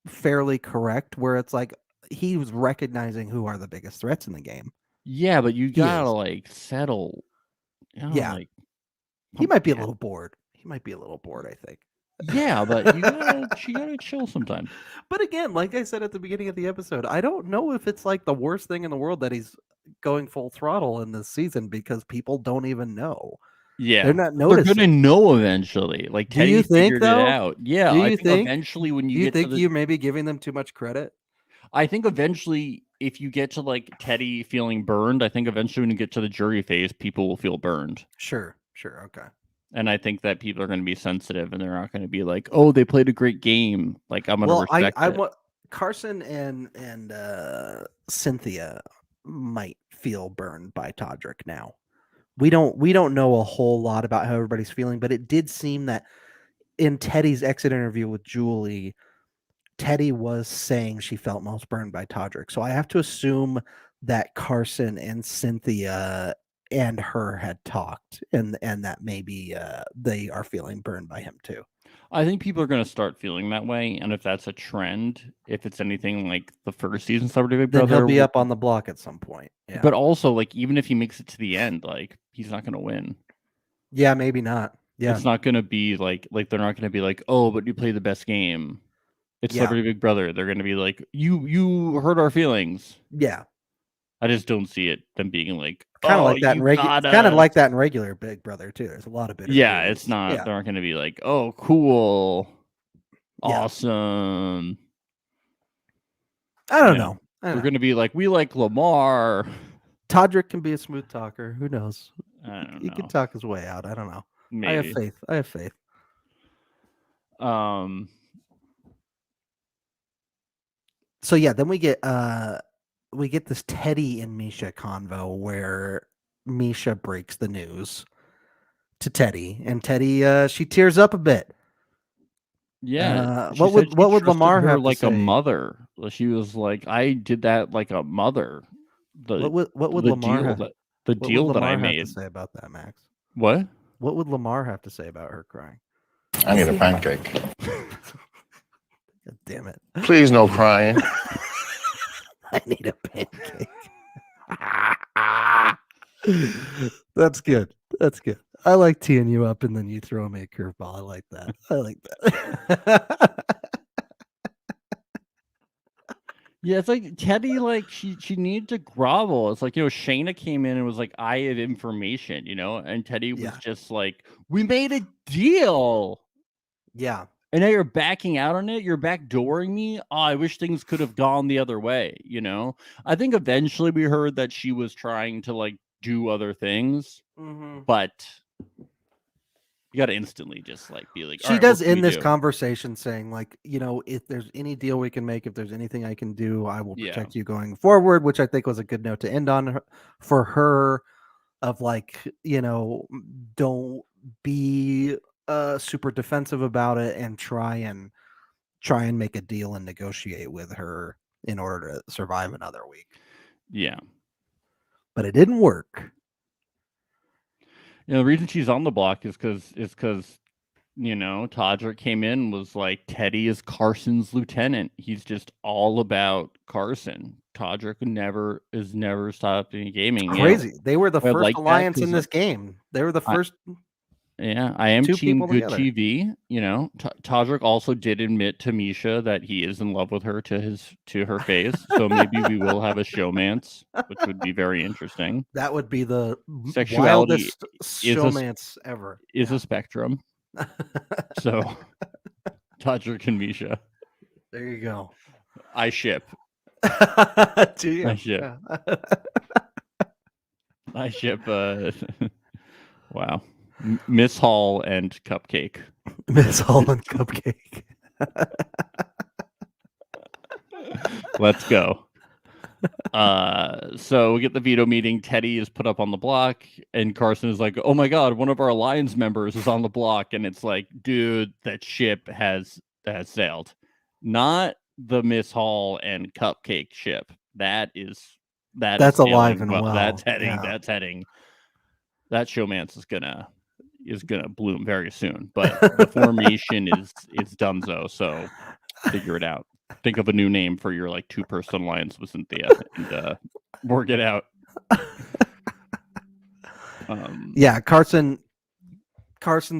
fairly correct. Where it's like he was recognizing who are the biggest threats in the game. Yeah, but you He gotta is. like settle. You know, Yeah. like He might be a yeah. little bored. He might be a little bored, I think. Yeah, but you gotta chill sometimes. But again, like I said at the beginning of the episode, I don't know if it's like the worst thing in the world that he's going full throttle in this season because people don't even know. Yeah, They're not they're noticing. gonna know eventually. Like Do you Teddy think, figured though? it out. Yeah, Do I you think think? eventually when Do you you get think to the, you may be giving them too much credit? I think eventually if you get to like Teddy feeling burned, I think eventually when you get to the jury phase, people will feel burned. Sure, okay. And I think that people are going to be sensitive and they're not going to be like, "Oh, they played a great game." Like I'm going to respect I it. want Carson and Cynthia might feel burned by Todrick now. We don't know a whole lot about how everybody's feeling, but it did seem that in Teddy's exit interview with Julie, Teddy was saying she felt most burned by Todrick. So I have to assume that Carson and Cynthia and her had talked and that maybe they are feeling burned by him too. I think people are going to start feeling that way, and if that's a trend, if it's anything like the first season Celebrity Big Then Brother, he'll be up on the block at some point. Yeah. But also, like, even if he makes it to the end, like, he's not going to win. Yeah, maybe not. Yeah, it's not going to be like they're not going to be like, "Oh, but you played the best game." It's Celebrity Big Brother. They're going to be like, "You hurt our feelings." Yeah. I just don't see it them being like kind of like that in regular. Kind of like that in regular Big Brother too. There's a lot of bitter. Yeah, feelings. it's not. They're not going to be like, "Oh, cool, awesome." I don't know. We're going to be like, "We like Lamar." Todrick can be a smooth talker. Who knows? I don't know. He can talk his way out. I don't know. Maybe. I have faith. So yeah, then we get this Teddy and Misha convo where Misha breaks the news to Teddy, and Teddy she tears up a bit. Yeah. What would Lamar have like to say? A mother? She was like, "I did that like a mother." What would Lamar have? The deal that I made. Have to say about that, Max? What? What would Lamar have to say about her crying? I need a pancake. God damn it! Please, no crying. I need a pancake. That's good. That's good. I like teeing you up and then you throw me a curveball. I like that. I like that. Yeah, it's like Teddy, like she needed to grovel. It's like, Shayna came in and was like, "I have information," and Teddy was just like, "We made a deal." Yeah. And now you're backing out on it. You're backdooring me. Oh, I wish things could have gone the other way. I think eventually we heard that she was trying to like do other things, but you got to instantly just like be like, she does in this conversation saying like, if there's any deal we can make, if there's anything I can do, I will protect you going forward, which I think was a good note to end on for her of like, don't be super defensive about it and try and make a deal and negotiate with her in order to survive another week. Yeah. But it didn't work. The reason she's on the block is because Todrick came in and was like, Teddy is Carson's lieutenant. He's just all about Carson. Todrick never stopping gaming. It's crazy. They were the first like alliance in this game. They were the first. I am team good together. TV. Todrick also did admit to Misha that he is in love with her to her face. So maybe we will have a showmance, which would be very interesting. That would be the sexuality wildest showmance ever. Is a spectrum. So Todrick and Misha. There you go. I ship. Do you? I ship. I ship. Wow. Miss Hall and Cupcake. Miss Hall and Cupcake. Let's go. So we get the veto meeting. Teddy is put up on the block, and Carson is like, "Oh my god, one of our Alliance members is on the block," and it's like, dude, that ship has sailed. Not the Miss Hall and Cupcake ship. That's That's alive sailing and well. That's heading. Yeah. That's heading. That showmance is gonna bloom very soon. But the formation is donezo. So figure it out. Think of a new name for your like 2-person alliance with Cynthia and work it out. Yeah, Carson's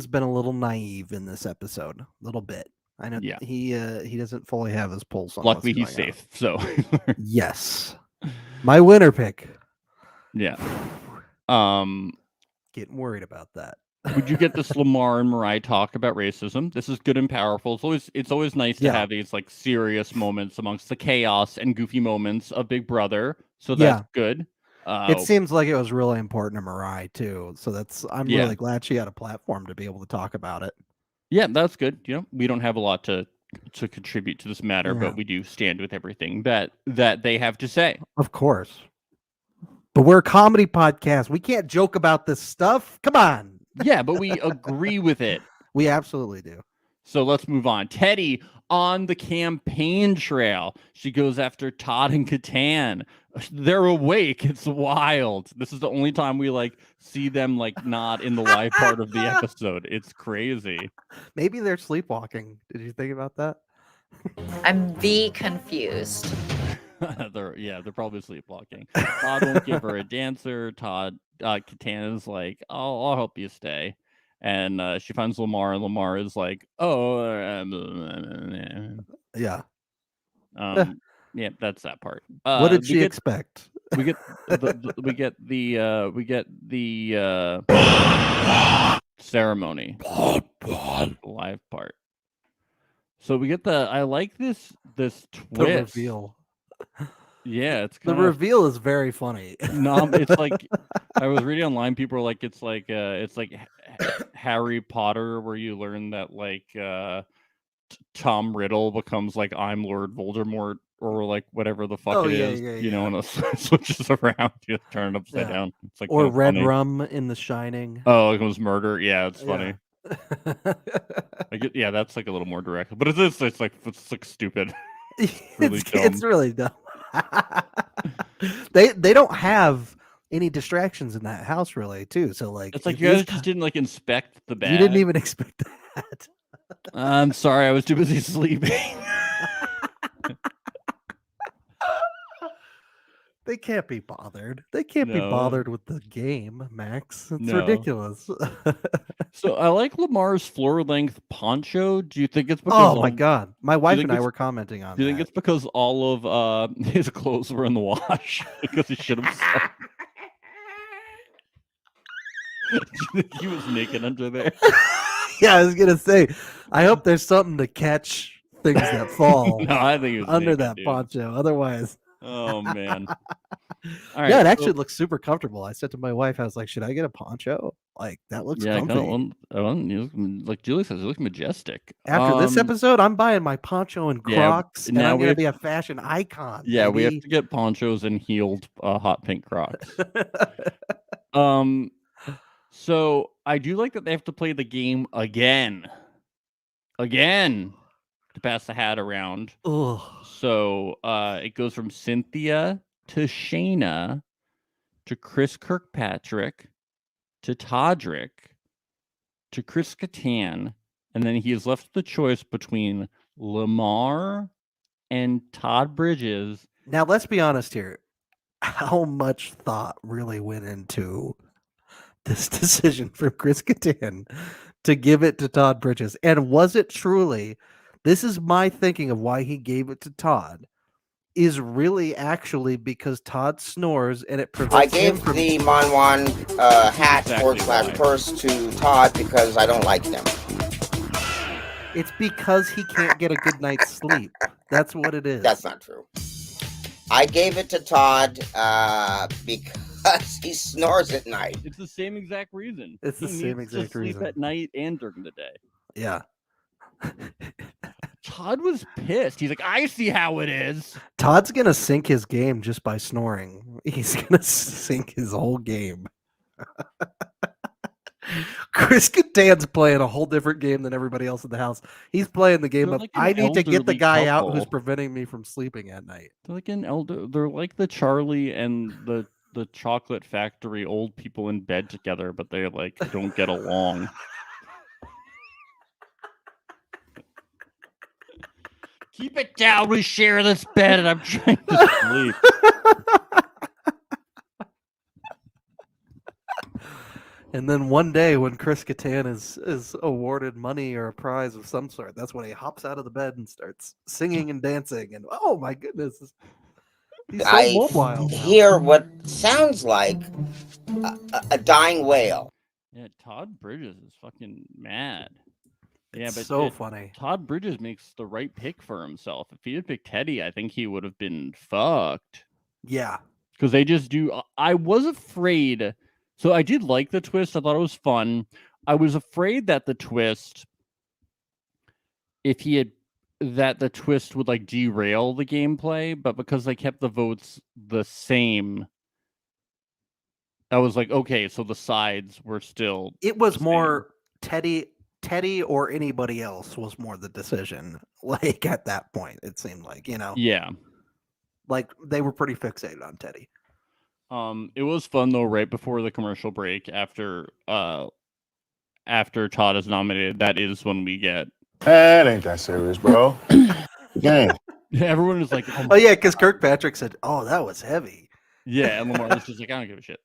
been a little naive in this episode, a little bit. I know he doesn't fully have his pulse on. Luckily, he's safe. So yes, my winner pick. Yeah. Getting worried about that. Would you get this Lamar and Mariah talk about racism? This is good and powerful. It's always nice to have these like serious moments amongst the chaos and goofy moments of Big Brother. So that's good. It seems like it was really important to Mariah too. So I'm really glad she had a platform to be able to talk about it. Yeah, that's good. You know, we don't have a lot to contribute to this matter, but we do stand with everything that they have to say. Of course. But we're a comedy podcast. We can't joke about this stuff. Come on. Yeah, but we agree with it. We absolutely do. So let's move on. Teddy on the campaign trail. She goes after Todd and Catan. They're awake. It's wild. This is the only time we like see them like not in the live part of the episode. It's crazy. Maybe they're sleepwalking. Did you think about that? I'm confused. They're probably sleepwalking. Todd won't give her a dancer. Catan is like, I'll help you stay. And she finds Lamar, and Lamar is like, yeah. Yeah, that's that part. What did she expect? We get the ceremony live part. So we get I like this twist. The reveal. Yeah, it's the reveal is very funny. No, it's like I was reading online. People are like, it's like Harry Potter, where you learn that like Tom Riddle becomes like I'm Lord Voldemort or like whatever the fuck is, you know, and it switches around, you turn it upside down. It's like or Red funny. Rum in The Shining. Oh, it was murder. Yeah, it's funny. That's like a little more direct, but it's like stupid. It's really dumb. They don't have any distractions in that house really too. So like it's like you guys just didn't like inspect the bag. You didn't even expect that. I'm sorry, I was too busy sleeping. They can't be bothered. They can't be bothered with the game, Max. It's ridiculous. So I like Lamar's floor-length poncho. Do you think it's because? Oh my god, my wife and I were commenting on. Do you think it's because all of his clothes were in the wash because he should have? Do you think he was naked under there? Yeah, I was gonna say. I hope there's something to catch things that fall. No, I think it was under naked, that dude. poncho. Otherwise. Oh man. All right, yeah, it actually looks super comfortable. I said to my wife, I was like, should I get a poncho? Like that looks comfy. Like Julie says, it looks majestic. After this episode, I'm buying my poncho and Crocs, and I'm gonna be a fashion icon. Yeah, baby. We have to get ponchos and heeled hot pink Crocs. So I do like that they have to play the game again to pass the hat around. Ugh. So it goes from Cynthia to Shayna to Chris Kirkpatrick to Todrick to Chris Kattan, and then he is left with the choice between Lamar and Todd Bridges. Now let's be honest here. How much thought really went into this decision from Chris Kattan to give it to Todd Bridges? And was it truly, this is my thinking of why he gave it to Todd, is really actually because Todd snores and it prevents I gave the Monwan hat / purse to Todd because I don't like them. It's because he can't get a good night's sleep. That's what it is. That's not true. I gave it to Todd because he snores at night. It's the same exact reason. It's the same exact reason. Sleep at night and during the day. Yeah. Todd was pissed. He's like, I see how it is. Todd's gonna sink his game just by snoring. He's gonna sink his whole game. Chris Kattan's playing a whole different game than everybody else in the house. He's playing the game They're of like an I need to get the elderly guy out who's couple. preventing me from sleeping at night. They're like they're like the Charlie and the Chocolate Factory old people in bed together, but they like don't get along. Keep it down. We share this bed, and I'm trying to sleep. And then one day when Chris Kattan is awarded money or a prize of some sort, that's when he hops out of the bed and starts singing and dancing. And oh my goodness, he's so I mobile now. hear what sounds like a dying whale. Yeah, Todd Bridges is fucking mad. Yeah, It's but so funny. Todd Bridges makes the right pick for himself. If he had picked Teddy, I think he would have been fucked. Yeah. Because they just do. I was afraid. So I did like the twist. I thought it was fun. I was afraid that the twist, that the twist would like derail the gameplay, but because they kept the votes the same, I was like, okay, so the sides were still. It was the more Teddy or anybody else was more the decision. Like at that point, it seemed like, Yeah. like they were pretty fixated on Teddy. It was fun though. Right before the commercial break, after Todd is nominated, that is when we get. That ain't that serious, bro. Gang. Everyone is like, Oh yeah, because Kirkpatrick said, "Oh, that was heavy." yeah, and Lamar was just like, I don't give a shit.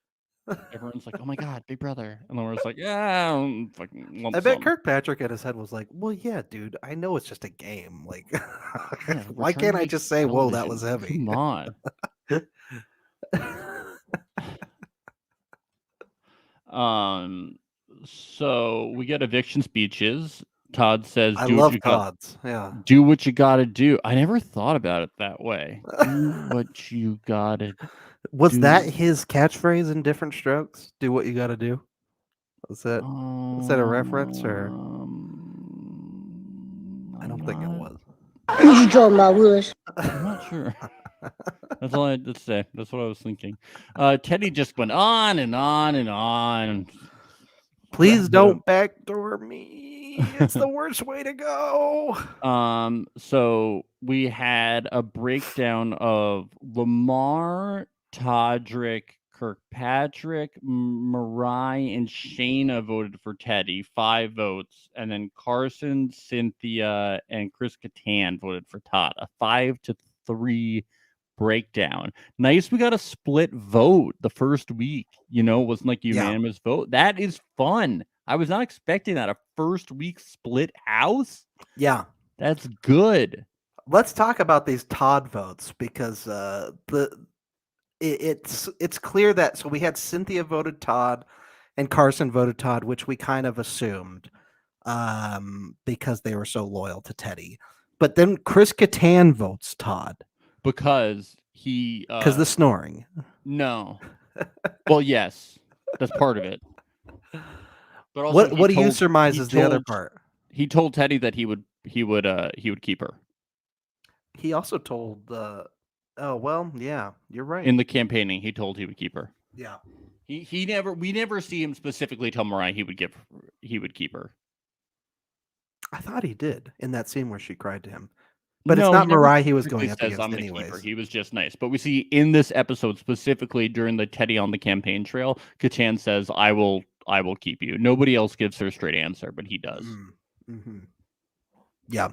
Everyone's like, oh my god, Big Brother, and Lamar's like, yeah, fucking lump I bet sum. Kirkpatrick in his head was like, "Well, yeah, dude, I know it's just a game. Like, Yeah, we're why trying to can't I make just say, whoa, that television. was heavy?" Come on. So we get eviction speeches. Todd says, I "Do what love you got. Todd's. Yeah. Do what you gotta do." I never thought about it that way. Do what you gotta. Was do. that his catchphrase in Different Strokes? Do what you got to do. Was that a reference or? I don't think it was. What you talking about, Willis? I'm not sure. That's all I had to say. That's what I was thinking. Teddy just went on and on and on. Please don't backdoor me. It's the worst way to go. So we had a breakdown of Lamar, Todrick, Kirkpatrick, Mariah, and Shayna voted for Teddy, 5 votes, and then Carson, Cynthia, and Chris Kattan voted for Todd, a 5-3 breakdown. Nice, we got a split vote the first week. It wasn't like unanimous vote. That is fun. I was not expecting that, a first week split house. Yeah, that's good. Let's talk about these Todd votes because it's clear that so we had Cynthia voted Todd and Carson voted Todd, which we kind of assumed because they were so loyal to Teddy. But then Chris Kattan votes Todd because the snoring. No. Well, yes, that's part of it. But also what do you surmise is the other part? He told Teddy that he would keep her. He also told oh well, yeah, you're right. In the campaigning, he told he would keep her. Yeah. We never see him specifically tell Mariah he would keep her. I thought he did in that scene where she cried to him. But No, it's not he never Mariah he was going up specifically against "I'm gonna keep her." anyways. He was just nice. But we see in this episode, specifically during the Teddy on the campaign trail, Kattan says, I will keep you. Nobody else gives her a straight answer, but he does. Mm-hmm. Yeah.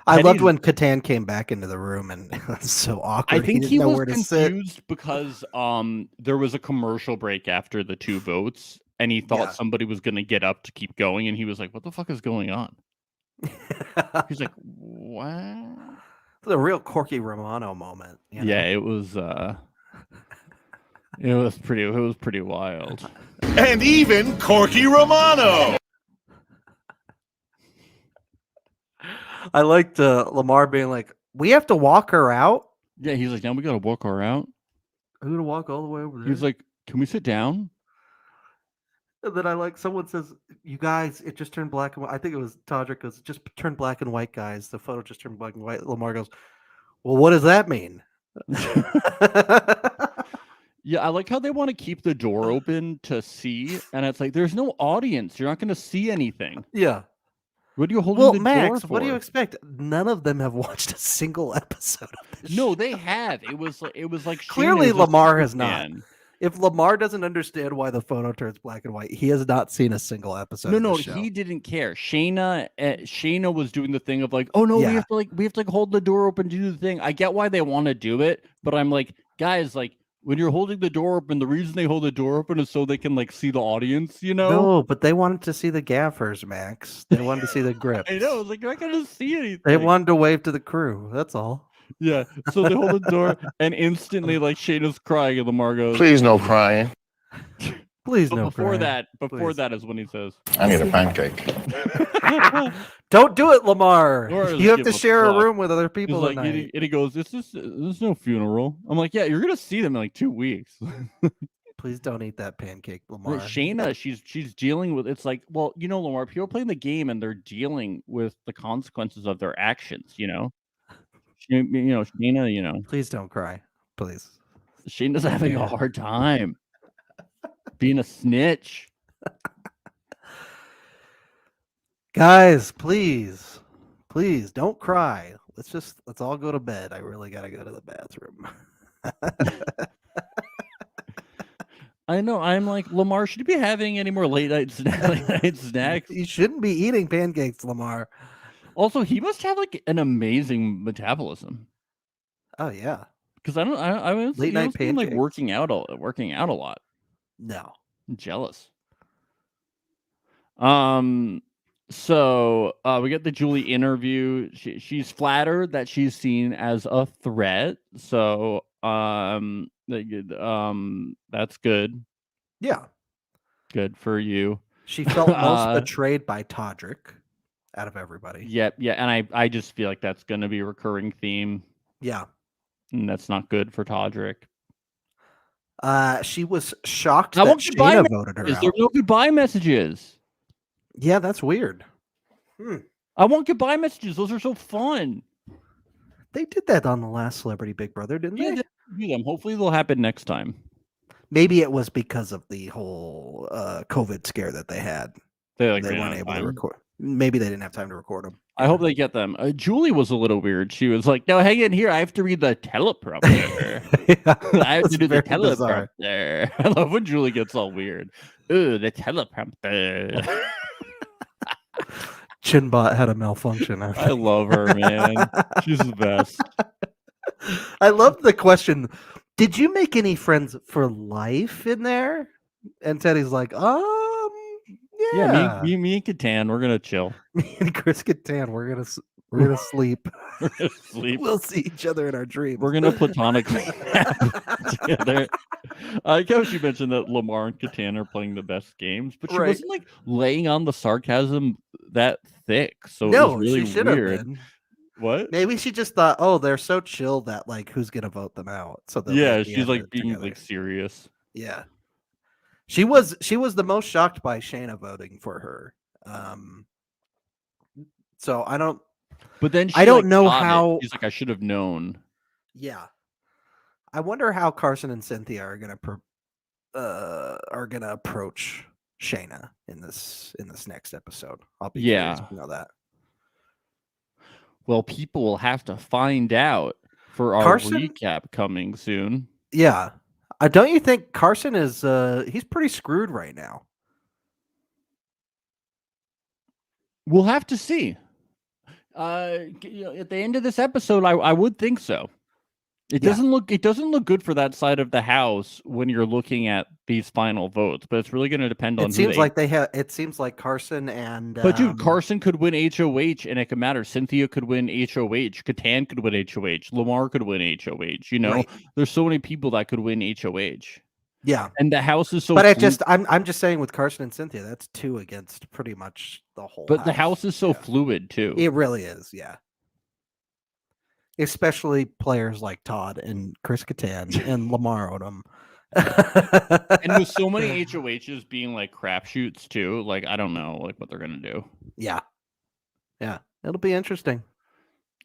I loved when Kattan came back into the room and it was so awkward. I think he didn't know was where to sit. confused because there was a commercial break after the 2 votes, and he thought somebody was going to get up to keep going, and he was like, what the fuck is going on? He's like, what? It's a real Corky Romano moment. Yeah, it was pretty wild. And even Corky Romano. I liked Lamar being like, we have to walk her out? Yeah, he's like, now we got to walk her out. I'm going to walk all the way over there. He's like, can we sit down? And then I like someone says, "You guys, it just turned black and white." I think it was Todrick goes, "It just turned black and white, guys. The photo just turned black and white." Lamar goes, "Well, what does that mean?" Yeah, I like how they want to keep the door open to see, and it's like there's no audience. You're not going to see anything. Yeah. What are you holding Well, the door Max, for? what do you expect? None of them have watched a single episode of this. No, show. they have. It was like Clearly Shayna is a Lamar has super not. fan. If Lamar doesn't understand why the photo turns black and white, he has not seen a single episode. No, of no, this show. he didn't care. Shayna was doing the thing of like, oh no, Yeah. we have to hold the door open to do the thing. I get why they want to do it, but I'm like, guys, like when you're holding the door open, the reason they hold the door open is so they can like see the audience, you know? No, but they wanted to see the gaffers, Max. They wanted to see the grips. I know, like I can't see anything. They wanted to wave to the crew. That's all. Yeah. So they hold the door and instantly like Shayna's crying and Lamar goes, Please no crying. Please but no. before crying. that, that is when he says, I need a pancake. Don't do it, Lamar. Lamar doesn't You have give to a share a fuck. room with other he's people like, tonight. and he goes, this is no funeral. I'm like, yeah, you're gonna see them in like 2 weeks. Please don't eat that pancake, Lamar. Shayna, she's dealing with it's like, well, you know, Lamar, people are playing the game and they're dealing with the consequences of their actions, you know. Shayna, you know, Please don't cry. Please. Shayna's having a hard time being a snitch. Guys, please don't cry. Let's all go to bed. I really gotta go to the bathroom. I know. I'm like, Lamar, should you be having any more late night snacks? You shouldn't be eating pancakes, Lamar. Also, he must have like an amazing metabolism. Oh yeah. Because I was Late night like pancakes. working out a lot. No. I'm jealous. So we get the Julie interview. She's flattered that she's seen as a threat. So that's good. Yeah. Good for you. She felt most betrayed by Todrick out of everybody. Yep, yeah, and I just feel like that's gonna be a recurring theme. Yeah. And that's not good for Todrick. She was shocked I that want goodbye Shayna voted her messages. out. There were no goodbye messages. Yeah, that's weird. I want goodbye messages. Those are so fun. They did that on the last Celebrity Big Brother, didn't Yeah, they? do them. Hopefully they'll happen next time. Maybe it was because of the whole COVID scare that they had. They They weren't able to record. Maybe they didn't have time to record them. I hope they get them. Julie was a little weird. She was like, "No, hang in here. I have to read the teleprompter. I have to do the teleprompter." I love when Julie gets all weird. Ooh, the teleprompter. Chinbot had a malfunction. I love her, man. She's the best. I love the question. Did you make any friends for life in there? And Teddy's like, yeah. Me and Catan, we're gonna chill. Me and Chris Catan, we're gonna sleep. We're gonna sleep. We'll see each other in our dreams. We're gonna platonically together. I like how she mentioned that Lamar and Catan are playing the best games, but she wasn't like laying on the sarcasm that thick. So it was really she should weird. have been. What? Maybe she just thought, oh, they're so chill that like who's gonna vote them out? So yeah, she's like being like serious. Yeah. She was the most shocked by Shayna voting for her. So I don't. But then I don't know how. She's like, I should have known. Yeah. I wonder how Carson and Cynthia are gonna approach Shayna in this next episode. I'll be curious to know that. Well, people will have to find out for our recap coming soon. Yeah. Don't you think Carson is he's pretty screwed right now? We'll have to see. At the end of this episode, I would think so. It doesn't look good for that side of the house when you're looking at these final votes, but it's really going to depend on. It seems like Carson and. But dude, Carson could win HOH, and it could matter. Cynthia could win HOH. Catan could win HOH. Lamar could win HOH. You know, right. There's so many people that could win HOH. Yeah, and the house is so. But I'm just saying with Carson and Cynthia, that's 2 against pretty much the whole. But the house is so fluid too. It really is. Yeah. Especially players like Todd and Chris Catan and Lamar Odom And with so many HOHs being like crapshoots too, like I don't know like what they're gonna do. Yeah. It'll be interesting.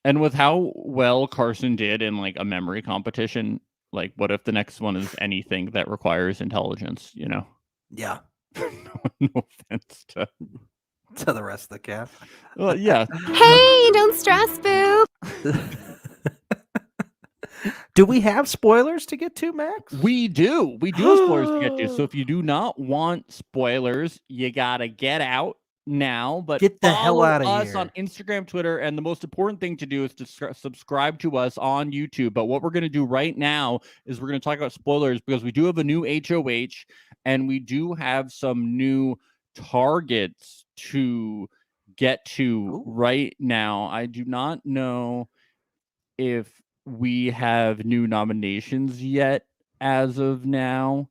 And with how well Carson did in like a memory competition, like what if the next one is anything that requires intelligence, you know? Yeah. No offense to the rest of the cast. well, yeah. Hey, don't stress, boo. Do we have spoilers to get to, Max? We do have spoilers to get to. So if you do not want spoilers, you gotta get out now. But Get the hell follow outta us here. on Instagram, Twitter, and the most important thing to do is to subscribe to us on YouTube. But what we're gonna do right now is we're gonna talk about spoilers because we do have a new HOH and we do have some new targets to get to right now. I do not know if we have new nominations yet as of now.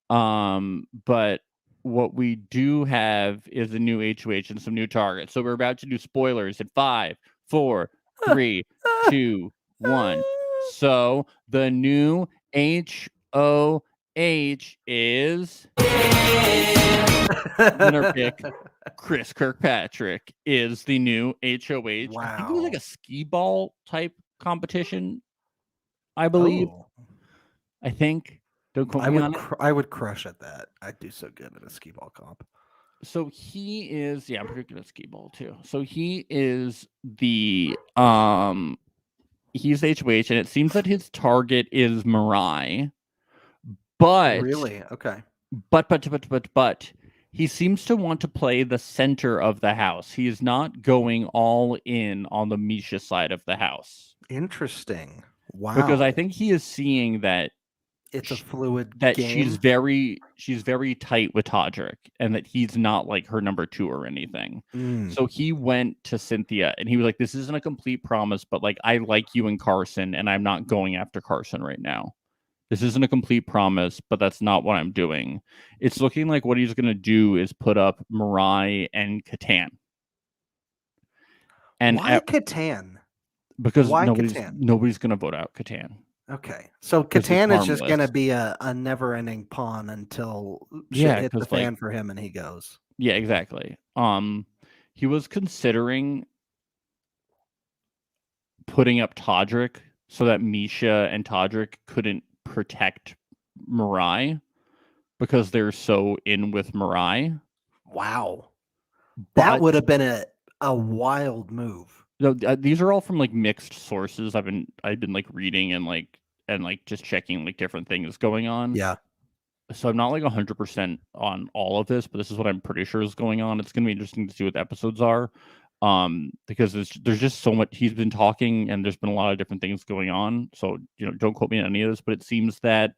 But what we do have is a new HOH and some new targets. So we're about to do spoilers in 5, 4, 3, 2, 1. So the new HOH is winner pick. Chris Kirkpatrick is the new HOH. Wow. I think it was like a skee ball type competition, I believe. I think. Don't quote me on it. I would crush at that. I'd do so good at a skee ball comp. So he is, I'm pretty good at skee ball too. So he is the he's HOH, and it seems that his target is Mirai. But really, okay. But he seems to want to play the center of the house. He is not going all in on the Misha side of the house. Interesting. Wow. Because I think he is seeing that it's a fluid that game. she's very tight with Todrick and that he's not like her number 2 or anything. So he went to Cynthia and he was like, this isn't a complete promise, but like I like you and Carson and I'm not going after Carson right now. This isn't a complete promise, but that's not what I'm doing. It's looking like what he's going to do is put up Mirai and Catan. And why Catan? Because why nobody's going to vote out Catan. Okay. So Catan is just going to be a never-ending pawn until shit hits the fan for him and he goes. Yeah, exactly. He was considering putting up Todrick so that Misha and Todrick couldn't protect Mirai because they're so in with Mirai. Wow. That would have been a wild move. No, these are all from like mixed sources. I've been like reading and just checking like different things going on. Yeah. So I'm not like 100% on all of this, but this is what I'm pretty sure is going on. It's going to be interesting to see what the episodes are. Because there's just so much. He's been talking and there's been a lot of different things going on. So, don't quote me on any of this, but it seems that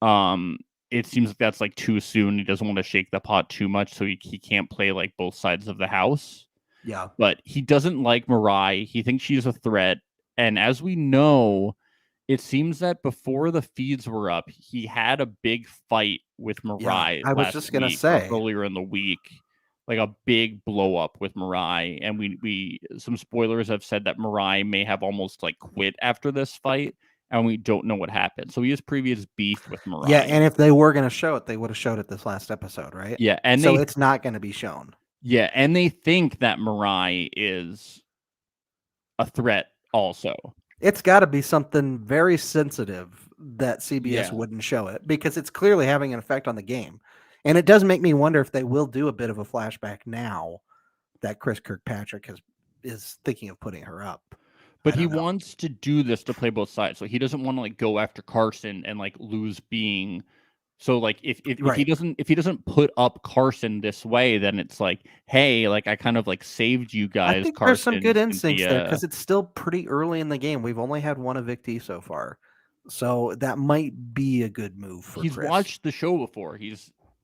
that's like too soon. He doesn't want to shake the pot too much, so he can't play like both sides of the house. Yeah. But he doesn't like Mirai. He thinks she's a threat. And as we know, it seems that before the feeds were up, he had a big fight with Mirai. I was just gonna say earlier in the week, like a big blow up with Mirai, and we some spoilers have said that Mirai may have almost like quit after this fight, and we don't know what happened. So he has previous beef with Mirai. Yeah, and if they were gonna show it, they would have showed it this last episode, right? Yeah, and so it's not gonna be shown. Yeah, and they think that Mirai is a threat also. It's got to be something very sensitive that CBS wouldn't show it because it's clearly having an effect on the game. And it does make me wonder if they will do a bit of a flashback now that Chris Kirkpatrick is thinking of putting her up. But he wants to do this to play both sides. So he doesn't want to like go after Carson and like lose being. So like if he doesn't put up Carson this way, then it's like, hey, like I kind of like saved you guys. I think Carson, there's some good instincts there because it's still pretty early in the game. We've only had one evictee so far, so that might be a good move for He's Chris. watched the show before. I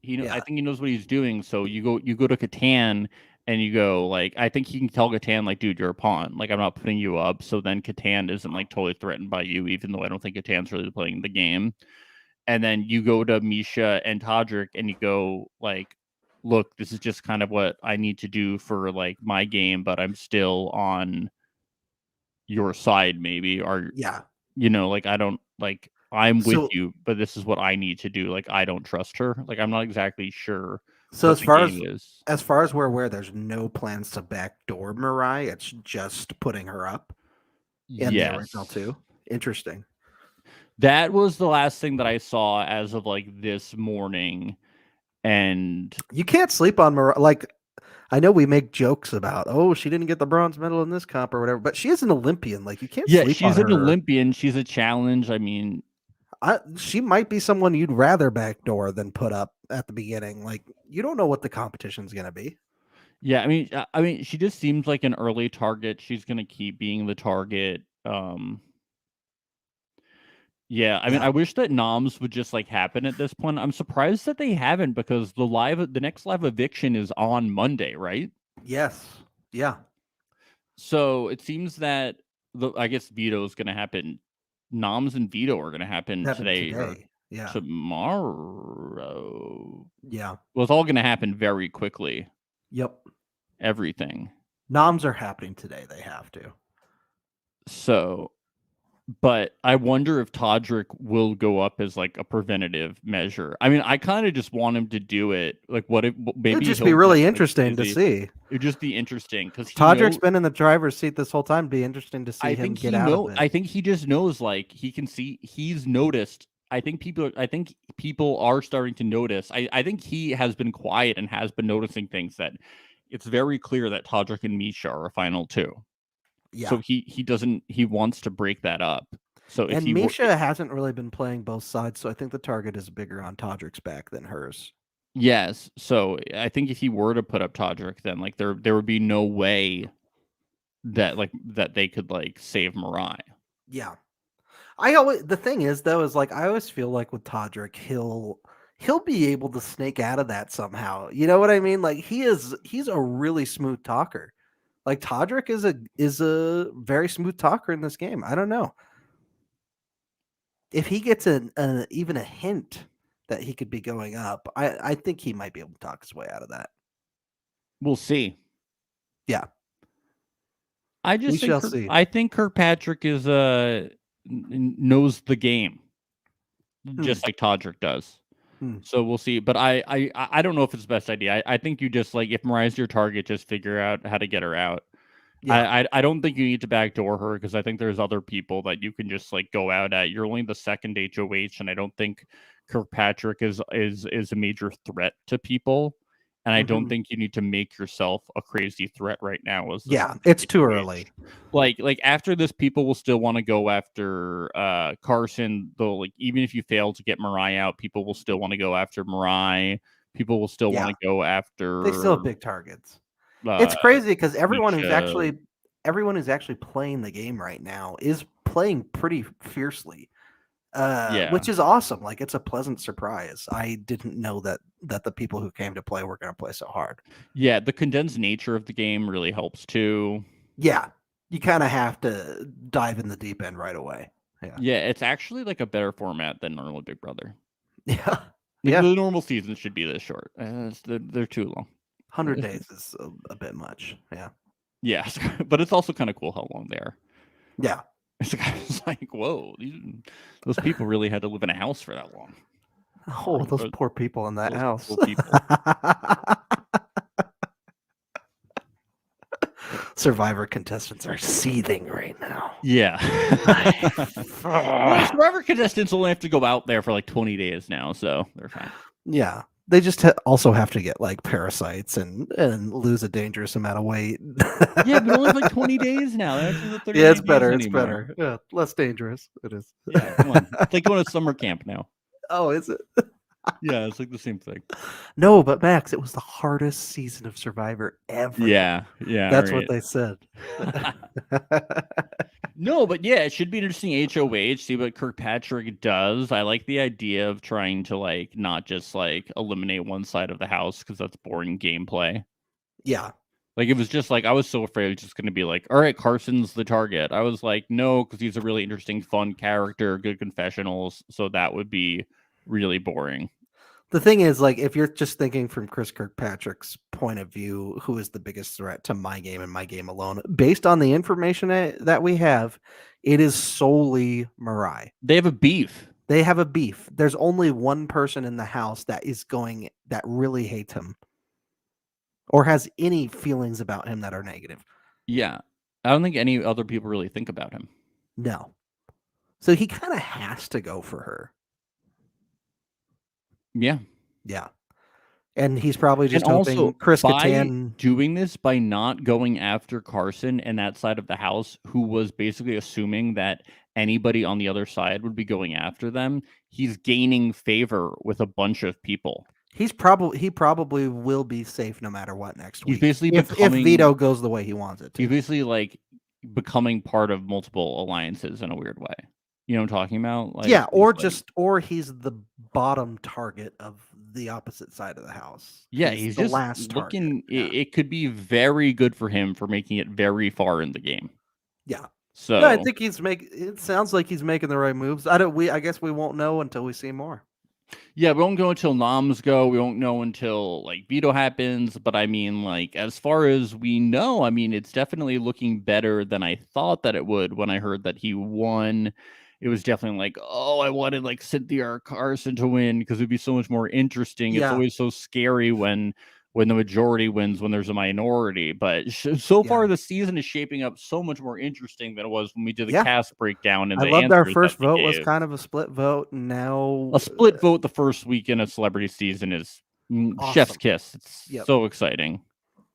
think he knows what he's doing. So you go to Catan and you go like, I think he can tell Catan like, dude, you're a pawn. Like I'm not putting you up. So then Catan isn't like totally threatened by you, even though I don't think Catan's really playing the game. And then you go to Misha and Todrick and you go like, look, this is just kind of what I need to do for like my game, but I'm still on your side maybe. Or, like I don't like, I'm with So- you, but this is what I need to do. Like, I don't trust her. Like, I'm not exactly sure So what as the far game as is. as far as we're aware, there's no plans to backdoor Mirai. It's just putting her up in the original Yes. two. Interesting. That was the last thing that I saw as of like this morning. And You can't sleep on Mirai. Like, I know we make jokes about, oh, she didn't get the bronze medal in this comp or whatever, but she is an Olympian. Like, you can't yeah, sleep she's on an her. Olympian. She's a challenge. I mean, She might be someone you'd rather backdoor than put up at the beginning. Like, you don't know what the competition's going to be. yeah, I mean, she just seems like an early target. She's gonna keep being the target. Yeah, I mean, Yeah. I wish that noms would just like happen at this point. I'm surprised that they haven't because the next live eviction is on Monday, right? Yes. Yeah. So it seems that I guess veto is going to happen. Noms and veto are going to happen today or Yeah. tomorrow. Yeah. Well, it's all going to happen very quickly. Yep. Everything. Noms are happening today. They have to. So, but I wonder if Todrick will go up as like a preventative measure. I mean, I kind of just want him to do it. Like, what if maybe It'd just he'll be really get, like, interesting to busy. see. It'd just be interesting because Todrick's been in the driver's seat this whole time. Be interesting to see I him think get he out of it. I think he just knows, like, he can see. He's noticed. I think people are starting to notice. I think he has been quiet and has been noticing things that it's very clear that Todrick and Misha are a final two. Yeah. So he wants to break that up. So if And he Misha hasn't really been playing both sides, so I think the target is bigger on Todrick's back than hers. yes, so I think if he were to put up Todrick, then like there would be no way that they could like save Mirai. Yeah. The thing is though, is like I always feel like with Todrick, he'll be able to snake out of that somehow. You know what I mean? Like he's a really smooth talker. Like Todrick is a very smooth talker in this game. I don't know. If he gets even a hint that he could be going up, I think he might be able to talk his way out of that. We'll see. Yeah. I just We shall see. I think Kirkpatrick is knows the game, just like Todrick does. So we'll see. But I don't know if it's the best idea. I think you just like if Mariah's your target, just figure out how to get her out. Yeah. I don't think you need to backdoor her because I think there's other people that you can just like go out at. You're only the second HOH, and I don't think Kirkpatrick is a major threat to people. And I don't think you need to make yourself a crazy threat right now. It's too early. Like after this, people will still want to go after Carson. Though, like even if you fail to get Mirai out, people will still want to go after Mirai. People will still want to go after. They still have big targets. It's crazy because everyone who's actually playing the game right now is playing pretty fiercely. Which is awesome. Like it's a pleasant surprise. I didn't know that the people who came to play were going to play so hard. Yeah, the condensed nature of the game really helps too. Yeah, you kind of have to dive in the deep end right away. Yeah, it's actually like a better format than normal Big Brother. Yeah, The normal season should be this short. They're too long. 100 days is a bit much. Yeah. Yes, but it's also kind of cool how long they are. Yeah. It's like, whoa, those people really had to live in a house for that long. Oh, those poor people in that house. Poor people. Survivor contestants are seething right now. Yeah. Survivor contestants only have to go out there for like 20 days now, so they're fine. Yeah. They just also have to get like parasites and lose a dangerous amount of weight. Yeah, but only like 20 days now. Yeah, it's better. It's better. Yeah, less dangerous. It is. Yeah, come on. It's like going to summer camp now. Oh, is it? Yeah, it's like the same thing. No, but Max, it was the hardest season of Survivor ever. Yeah. That's what they said. No, but yeah, it should be an interesting HOH. See what Kirkpatrick does. I like the idea of trying to like not just like eliminate one side of the house because that's boring gameplay. Yeah. Like it was just like I was so afraid it's just going to be like, all right, Carson's the target. I was like, no, because he's a really interesting, fun character, good confessionals. So that would be really boring. The thing is, like, if you're just thinking from Chris Kirkpatrick's point of view, who is the biggest threat to my game and my game alone, based on the information that we have, it is solely Mirai. They have a beef. They have a beef. There's only one person in the house that really hates him or has any feelings about him that are negative. Yeah. I don't think any other people really think about him. No. So he kind of has to go for her. Yeah. Yeah. And he's probably just And hoping also, Chris by Kattan. doing this, by not going after Carson and that side of the house, who was basically assuming that anybody on the other side would be going after them, he's gaining favor with a bunch of people. He probably will be safe no matter what next He's week. basically if becoming Veto goes the way he wants it to. He's basically like becoming part of multiple alliances in a weird way. You know what I'm talking about? Like, Yeah, or he's like, he's the bottom target of the opposite side of the house. yeah, he's the just last looking. target. Yeah. It could be very good for him for making it very far in the game. Yeah. So No, I think it sounds like he's making the right moves. I guess we won't know until we see more. yeah, we won't go until noms go. We won't know until like veto happens. But I mean, like as far as we know, I mean, it's definitely looking better than I thought that it would when I heard that he won. It was definitely like, oh, I wanted like Cynthia or Carson to win because it'd be so much more interesting. It's Yeah. always so scary when the majority wins when there's a minority. But so far, the season is shaping up so much more interesting than it was when we did the cast breakdown. And I the loved our answers first that we vote was gave. kind of a split vote, and now A split vote the first week in a celebrity season is chef's Awesome. kiss. It's so exciting.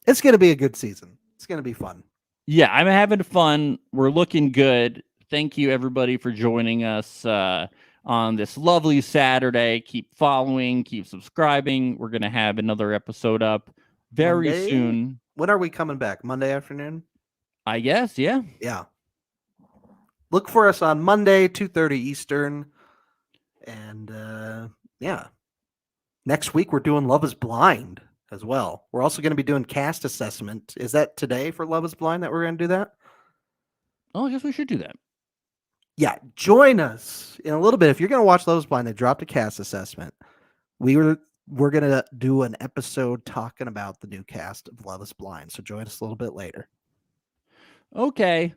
It's going to be a good season. It's going to be fun. Yeah, I'm having fun. We're looking good. Thank you, everybody, for joining us on this lovely Saturday. Keep following, keep subscribing. We're going to have another episode up very Monday? soon. When are we coming back? Monday afternoon? I guess, yeah. Yeah. Look for us on Monday, 2:30 Eastern. And yeah. Next week, we're doing Love is Blind as well. We're also going to be doing cast assessment. Is that today for Love is Blind that we're going to do that? Oh, I guess we should do that. Yeah, join us in a little bit. If you're going to watch Love is Blind, they dropped a cast assessment. We're going to do an episode talking about the new cast of Love is Blind. So join us a little bit later. Okay.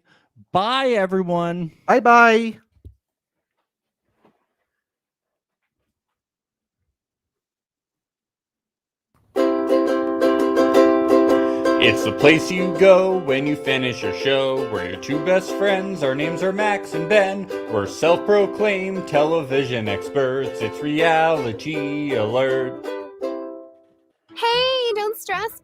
Bye, everyone. Bye-bye. It's the place you go when you finish your show. We're your two best friends. Our names are Max and Ben. We're self-proclaimed television experts. It's Reality Alert. Hey, don't stress,